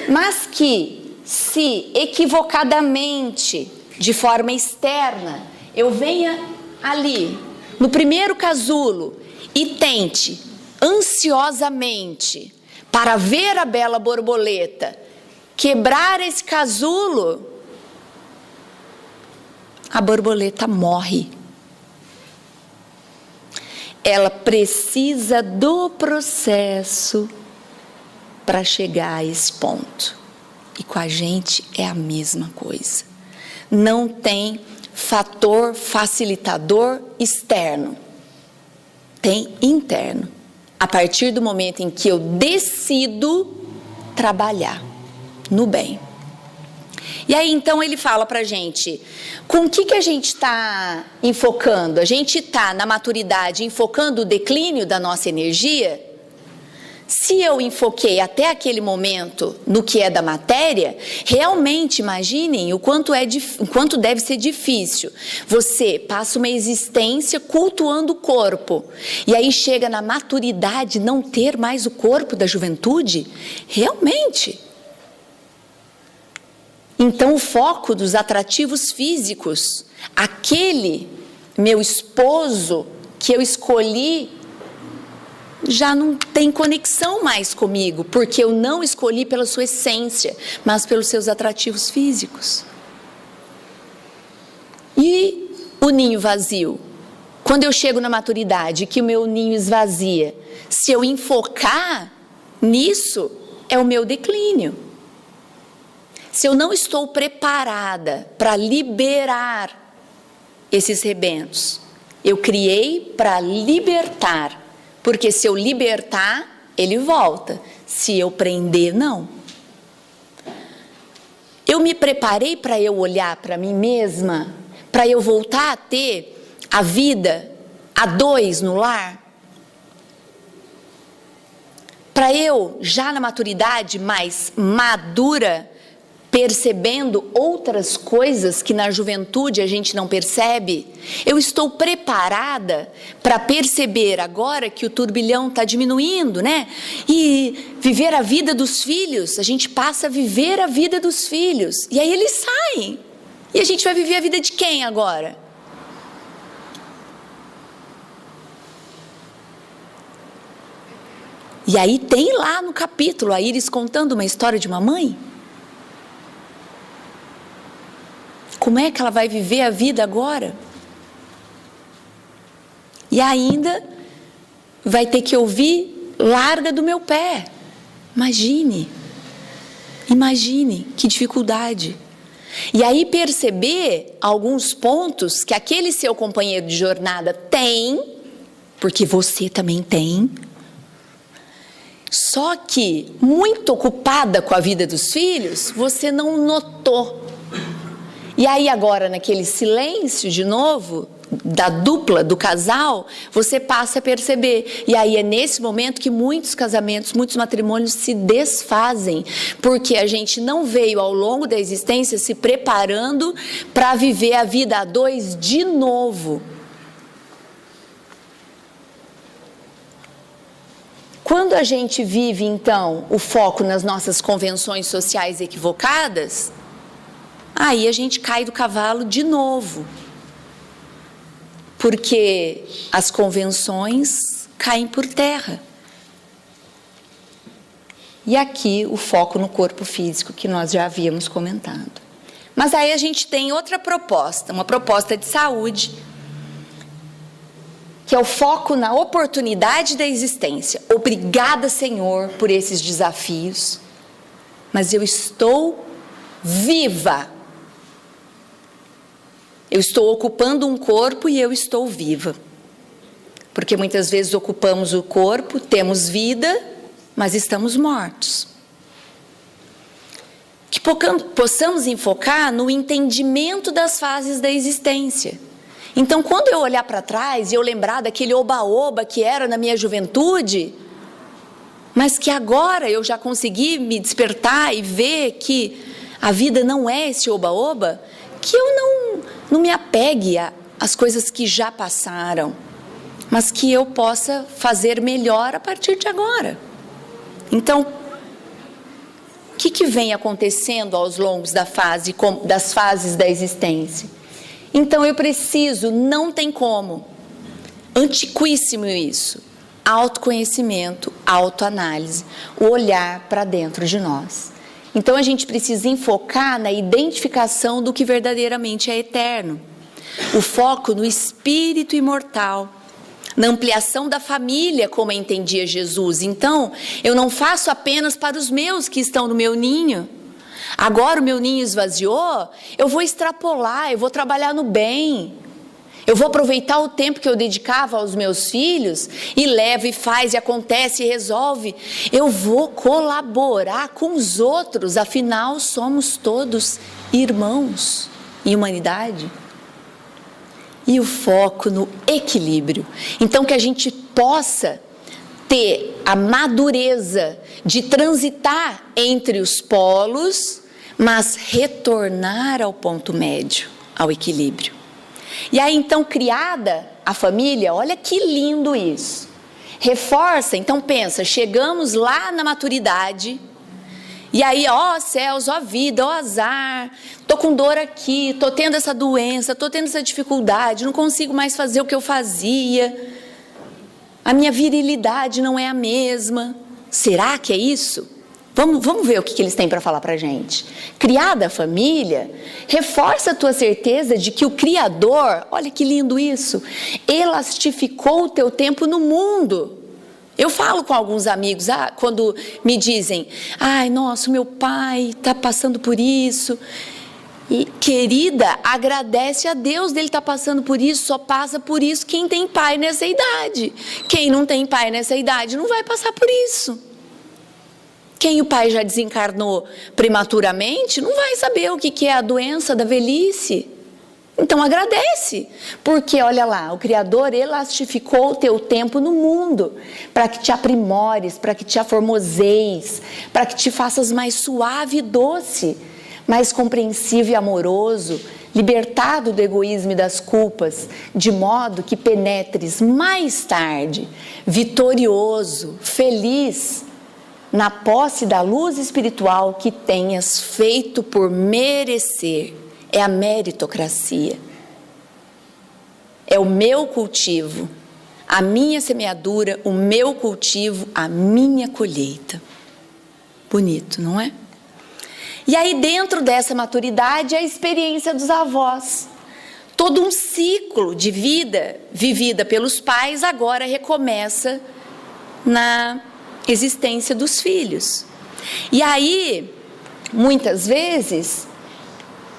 Mas que, se equivocadamente, de forma externa, eu venha ali, no primeiro casulo, e tente ansiosamente, para ver a bela borboleta, quebrar esse casulo, a borboleta morre. Ela precisa do processo para chegar a esse ponto. E com a gente é a mesma coisa. Não tem fator facilitador externo. Tem interno. A partir do momento em que eu decido trabalhar no bem. E aí, então, ele fala pra gente, com o que a gente está enfocando? A gente está na maturidade enfocando o declínio da nossa energia? Se eu enfoquei até aquele momento no que é da matéria, realmente imaginem o quanto deve ser difícil. Você passa uma existência cultuando o corpo, e aí chega na maturidade não ter mais o corpo da juventude? Realmente. Então o foco dos atrativos físicos, aquele meu esposo que eu escolhi, já não tem conexão mais comigo, porque eu não escolhi pela sua essência, mas pelos seus atrativos físicos. E o ninho vazio? Quando eu chego na maturidade, que o meu ninho esvazia, se eu enfocar nisso, é o meu declínio. Se eu não estou preparada para liberar esses rebentos, eu criei para libertar. Porque se eu libertar, ele volta. Se eu prender, não. Eu me preparei para eu olhar para mim mesma, para eu voltar a ter a vida a dois no lar? Para eu, já na maturidade mais madura, percebendo outras coisas que na juventude a gente não percebe, eu estou preparada para perceber agora que o turbilhão está diminuindo, né? E viver a vida dos filhos, a gente passa a viver a vida dos filhos, e aí eles saem, e a gente vai viver a vida de quem agora? E aí tem lá no capítulo a Iris contando uma história de uma mãe. Como é que ela vai viver a vida agora? E ainda vai ter que ouvir, larga do meu pé. Imagine que dificuldade. E aí perceber alguns pontos que aquele seu companheiro de jornada tem, porque você também tem, só que muito ocupada com a vida dos filhos, você não notou. E aí agora, naquele silêncio de novo, da dupla, do casal, você passa a perceber. E aí é nesse momento que muitos casamentos, muitos matrimônios se desfazem, porque a gente não veio ao longo da existência se preparando para viver a vida a dois de novo. Quando a gente vive, então, o foco nas nossas convenções sociais equivocadas, aí a gente cai do cavalo de novo, porque as convenções caem por terra. E aqui o foco no corpo físico, que nós já havíamos comentado. Mas aí a gente tem outra proposta, uma proposta de saúde, que é o foco na oportunidade da existência. Obrigada, Senhor, por esses desafios, mas eu estou viva. Eu estou ocupando um corpo e eu estou viva. Porque muitas vezes ocupamos o corpo, temos vida, mas estamos mortos. Que possamos enfocar no entendimento das fases da existência. Então, quando eu olhar para trás e eu lembrar daquele oba-oba que era na minha juventude, mas que agora eu já consegui me despertar e ver que a vida não é esse oba-oba, que eu não me apegue às coisas que já passaram, mas que eu possa fazer melhor a partir de agora. Então, o que vem acontecendo aos longos das fases da existência? Então eu preciso, não tem como, antiquíssimo isso, autoconhecimento, autoanálise, o olhar para dentro de nós. Então a gente precisa enfocar na identificação do que verdadeiramente é eterno, o foco no espírito imortal, na ampliação da família, como entendia Jesus. Então eu não faço apenas para os meus que estão no meu ninho, Agora o meu ninho esvaziou, eu vou extrapolar, eu vou trabalhar no bem. Eu vou aproveitar o tempo que eu dedicava aos meus filhos e levo e faz e acontece e resolve. Eu vou colaborar com os outros, afinal somos todos irmãos em humanidade. E o foco no equilíbrio. Então que a gente possa ter a madureza de transitar entre os polos, mas retornar ao ponto médio, ao equilíbrio. E aí então criada a família, olha que lindo isso. Reforça, então pensa, chegamos lá na maturidade, e aí ó céus, ó vida, ó azar, tô com dor aqui, tô tendo essa doença, tô tendo essa dificuldade, não consigo mais fazer o que eu fazia, a minha virilidade não é a mesma. Será que é isso? Vamos ver o que eles têm para falar para a gente. Criada a família, reforça a tua certeza de que o Criador, olha que lindo isso, elastificou o teu tempo no mundo. Eu falo com alguns amigos, quando me dizem, ai, nossa, meu pai está passando por isso. E, querida, agradece a Deus dele estar passando por isso, só passa por isso quem tem pai nessa idade. Quem não tem pai nessa idade não vai passar por isso. Quem o pai já desencarnou prematuramente não vai saber o que é a doença da velhice. Então agradece, porque olha lá, o Criador elastificou o teu tempo no mundo para que te aprimores, para que te aformoseis, para que te faças mais suave e doce, mais compreensivo e amoroso, libertado do egoísmo e das culpas, de modo que penetres mais tarde, vitorioso, feliz, na posse da luz espiritual que tenhas feito por merecer. É a meritocracia. É o meu cultivo, a minha semeadura, o meu cultivo, a minha colheita. Bonito, não é? E aí dentro dessa maturidade, a experiência dos avós. Todo um ciclo de vida vivida pelos pais agora recomeça na existência dos filhos. E aí, muitas vezes,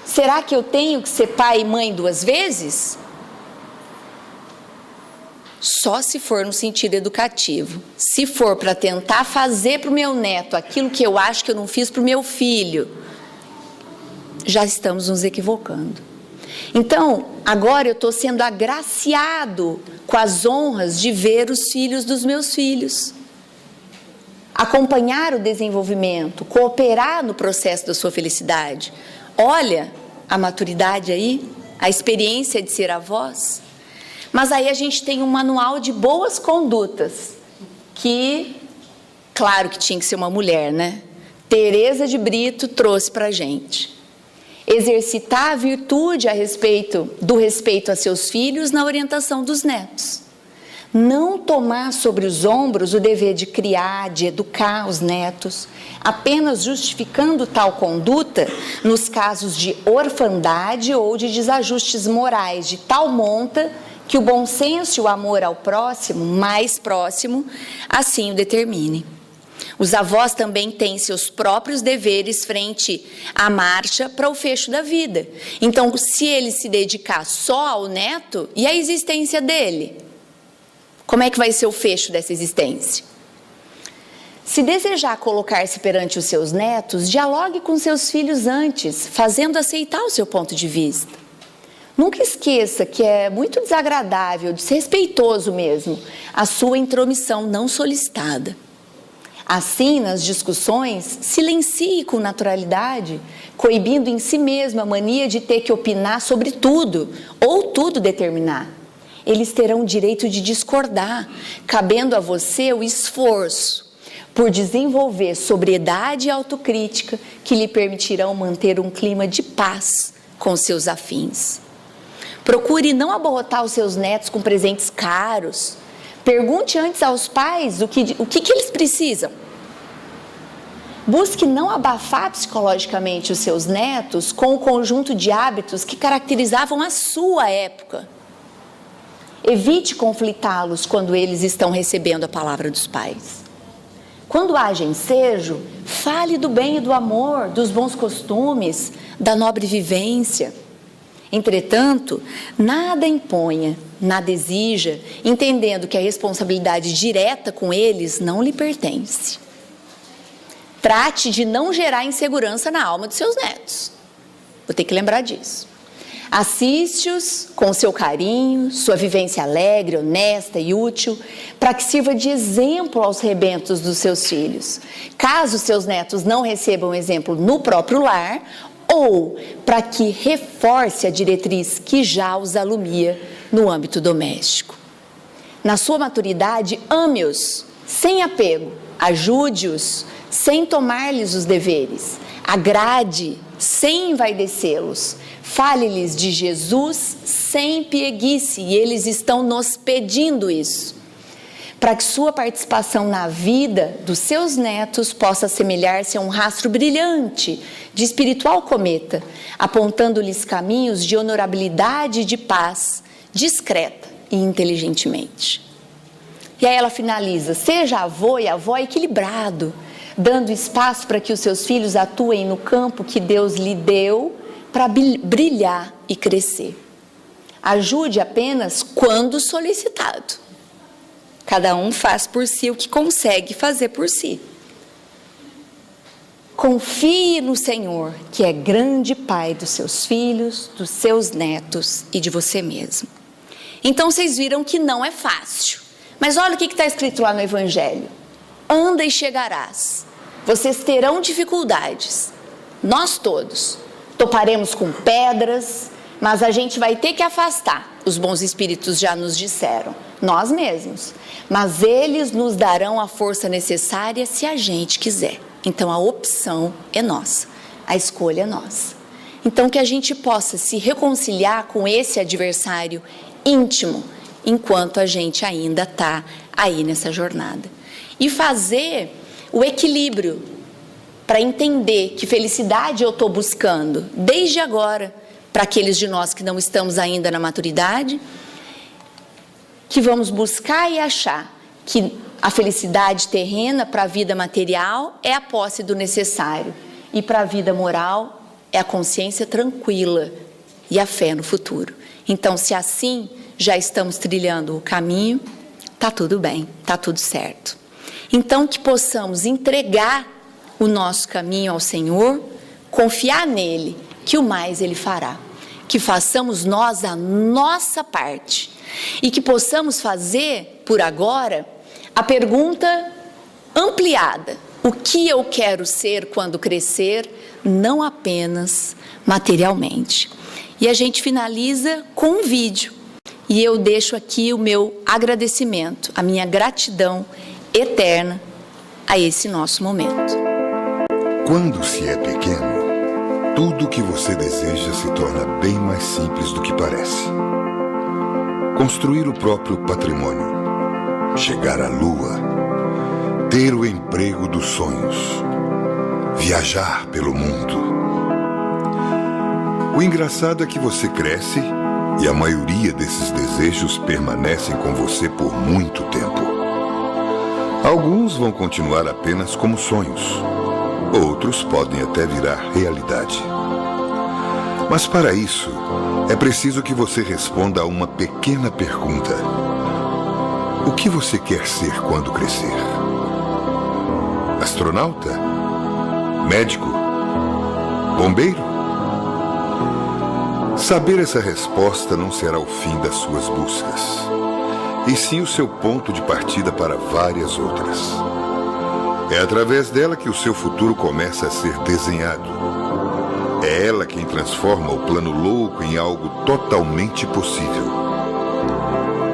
será que eu tenho que ser pai e mãe duas vezes? Só se for no sentido educativo. Se for para tentar fazer para o meu neto aquilo que eu acho que eu não fiz para o meu filho, já estamos nos equivocando. Então, agora eu estou sendo agraciado com as honras de ver os filhos dos meus filhos. Acompanhar o desenvolvimento, cooperar no processo da sua felicidade. Olha a maturidade aí, a experiência de ser avós. Mas aí a gente tem um manual de boas condutas, que, claro que tinha que ser uma mulher, né? Teresa de Brito trouxe para a gente. Exercitar a virtude do respeito a seus filhos na orientação dos netos. Não tomar sobre os ombros o dever de criar, de educar os netos, apenas justificando tal conduta nos casos de orfandade ou de desajustes morais de tal monta que o bom senso e o amor ao próximo, mais próximo, assim o determine. Os avós também têm seus próprios deveres frente à marcha para o fecho da vida. Então, se ele se dedicar só ao neto, e a existência dele? Como é que vai ser o fecho dessa existência? Se desejar colocar-se perante os seus netos, dialogue com seus filhos antes, fazendo aceitar o seu ponto de vista. Nunca esqueça que é muito desagradável, desrespeitoso mesmo, a sua intromissão não solicitada. Assim, nas discussões, silencie com naturalidade, coibindo em si mesmo a mania de ter que opinar sobre tudo, ou tudo determinar. Eles terão o direito de discordar, cabendo a você o esforço por desenvolver sobriedade e autocrítica que lhe permitirão manter um clima de paz com seus afins. Procure não aborrotar os seus netos com presentes caros. Pergunte antes aos pais o que eles precisam. Busque não abafar psicologicamente os seus netos com o conjunto de hábitos que caracterizavam a sua época. Evite conflitá-los quando eles estão recebendo a palavra dos pais. Quando haja ensejo, fale do bem e do amor, dos bons costumes, da nobre vivência. Entretanto, nada imponha, nada exija, entendendo que a responsabilidade direta com eles não lhe pertence. Trate de não gerar insegurança na alma dos seus netos. Vou ter que lembrar disso. Assiste-os com seu carinho, sua vivência alegre, honesta e útil, para que sirva de exemplo aos rebentos dos seus filhos. Caso seus netos não recebam exemplo no próprio lar, ou para que reforce a diretriz que já os alumia no âmbito doméstico. Na sua maturidade, ame-os, sem apego, ajude-os, sem tomar-lhes os deveres, agrade, sem envaidecê-los, fale-lhes de Jesus sem pieguice, e eles estão nos pedindo isso, para que sua participação na vida dos seus netos possa assemelhar-se a um rastro brilhante de espiritual cometa, apontando-lhes caminhos de honorabilidade e de paz, discreta e inteligentemente. E aí ela finaliza: seja avô e avó equilibrado, dando espaço para que os seus filhos atuem no campo que Deus lhe deu para brilhar e crescer. Ajude apenas quando solicitado. Cada um faz por si o que consegue fazer por si. Confie no Senhor, que é grande Pai dos seus filhos, dos seus netos e de você mesmo. Então vocês viram que não é fácil. Mas olha o que está escrito lá no Evangelho. Anda e chegarás. Vocês terão dificuldades. Nós todos toparemos com pedras, mas a gente vai ter que afastar. Os bons espíritos já nos disseram. Nós mesmos. Mas eles nos darão a força necessária se a gente quiser. Então a opção é nossa. A escolha é nossa. Então que a gente possa se reconciliar com esse adversário íntimo, enquanto a gente ainda está aí nessa jornada. E fazer o equilíbrio para entender que felicidade eu estou buscando desde agora, para aqueles de nós que não estamos ainda na maturidade, que vamos buscar e achar que a felicidade terrena para a vida material é a posse do necessário, e para a vida moral é a consciência tranquila e a fé no futuro. Então, se assim já estamos trilhando o caminho, está tudo bem, está tudo certo. Então, que possamos entregar o nosso caminho ao Senhor, confiar nele, que o mais Ele fará. Que façamos nós a nossa parte e que possamos fazer, por agora, a pergunta ampliada: o que eu quero ser quando crescer, não apenas materialmente. E a gente finaliza com um vídeo. E eu deixo aqui o meu agradecimento, a minha gratidão eterna a esse nosso momento. Quando se é pequeno, tudo o que você deseja se torna bem mais simples do que parece. Construir o próprio patrimônio, chegar à lua, ter o emprego dos sonhos, viajar pelo mundo. O engraçado é que você cresce e a maioria desses desejos permanecem com você por muito tempo. Alguns vão continuar apenas como sonhos. Outros podem até virar realidade. Mas para isso, é preciso que você responda a uma pequena pergunta. O que você quer ser quando crescer? Astronauta? Médico? Bombeiro? Saber essa resposta não será o fim das suas buscas, e sim o seu ponto de partida para várias outras. É através dela que o seu futuro começa a ser desenhado. É ela quem transforma o plano louco em algo totalmente possível.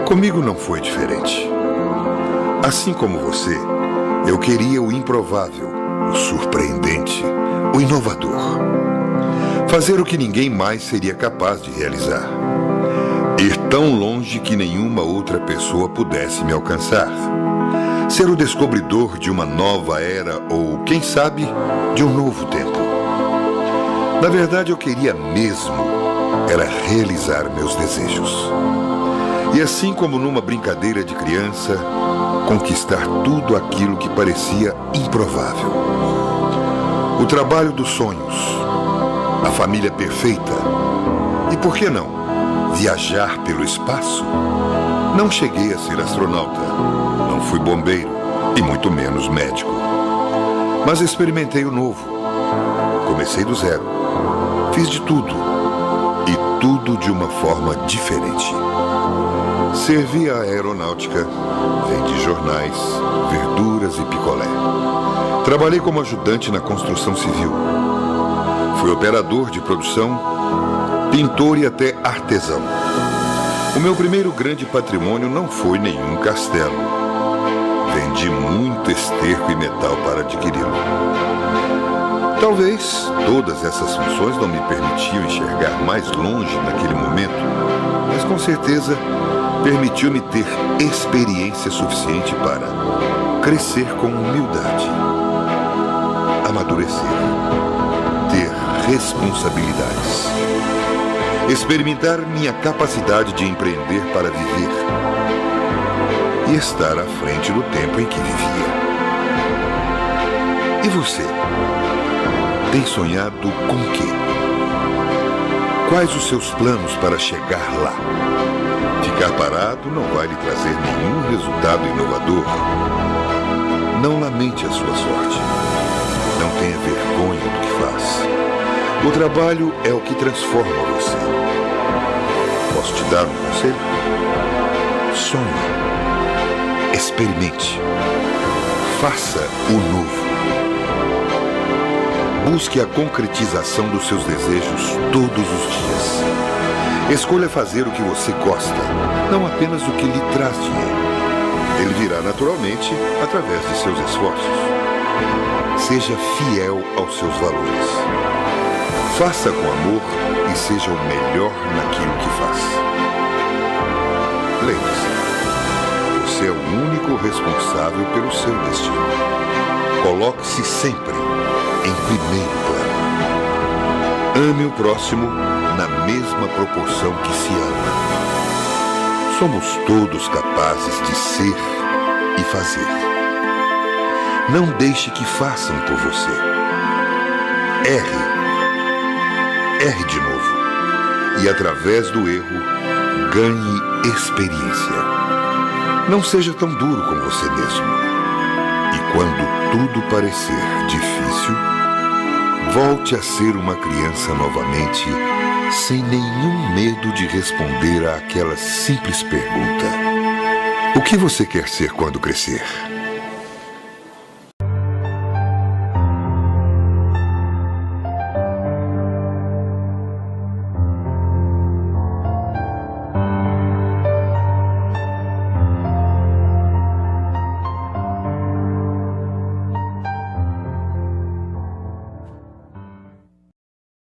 Comigo não foi diferente. Assim como você, eu queria o improvável, o surpreendente, o inovador. Fazer o que ninguém mais seria capaz de realizar. Ir tão longe que nenhuma outra pessoa pudesse me alcançar. Ser o descobridor de uma nova era ou, quem sabe, de um novo tempo. Na verdade, eu queria mesmo era realizar meus desejos. E assim como numa brincadeira de criança, conquistar tudo aquilo que parecia improvável. O trabalho dos sonhos, a família perfeita e, por que não, viajar pelo espaço? Não cheguei a ser astronauta, não fui bombeiro e muito menos médico. Mas experimentei o novo. Comecei do zero. Fiz de tudo. E tudo de uma forma diferente. Servi a aeronáutica, vendi jornais, verduras e picolé. Trabalhei como ajudante na construção civil. Fui operador de produção, pintor e até artesão. O meu primeiro grande patrimônio não foi nenhum castelo. Vendi muito esterco e metal para adquiri-lo. Talvez todas essas funções não me permitiam enxergar mais longe naquele momento, mas com certeza permitiu-me ter experiência suficiente para crescer com humildade, amadurecer, ter responsabilidades, experimentar minha capacidade de empreender para viver e estar à frente do tempo em que vivia. E você? Tem sonhado com o quê? Quais os seus planos para chegar lá? Ficar parado não vai lhe trazer nenhum resultado inovador. Não lamente a sua sorte. Não tenha vergonha do que faz. O trabalho é o que transforma você. Posso te dar um conselho? Sonhe. Experimente. Faça o novo. Busque a concretização dos seus desejos todos os dias. Escolha fazer o que você gosta, não apenas o que lhe traz dinheiro. Ele virá naturalmente através de seus esforços. Seja fiel aos seus valores. Faça com amor e seja o melhor naquilo que faz. Lembre-se, você é o único responsável pelo seu destino. Coloque-se sempre em primeiro plano. Ame o próximo na mesma proporção que se ama. Somos todos capazes de ser e fazer. Não deixe que façam por você. Erre. Erre de novo. E através do erro, ganhe experiência. Não seja tão duro com você mesmo. E quando tudo parecer difícil, volte a ser uma criança novamente, sem nenhum medo de responder àquela simples pergunta: o que você quer ser quando crescer?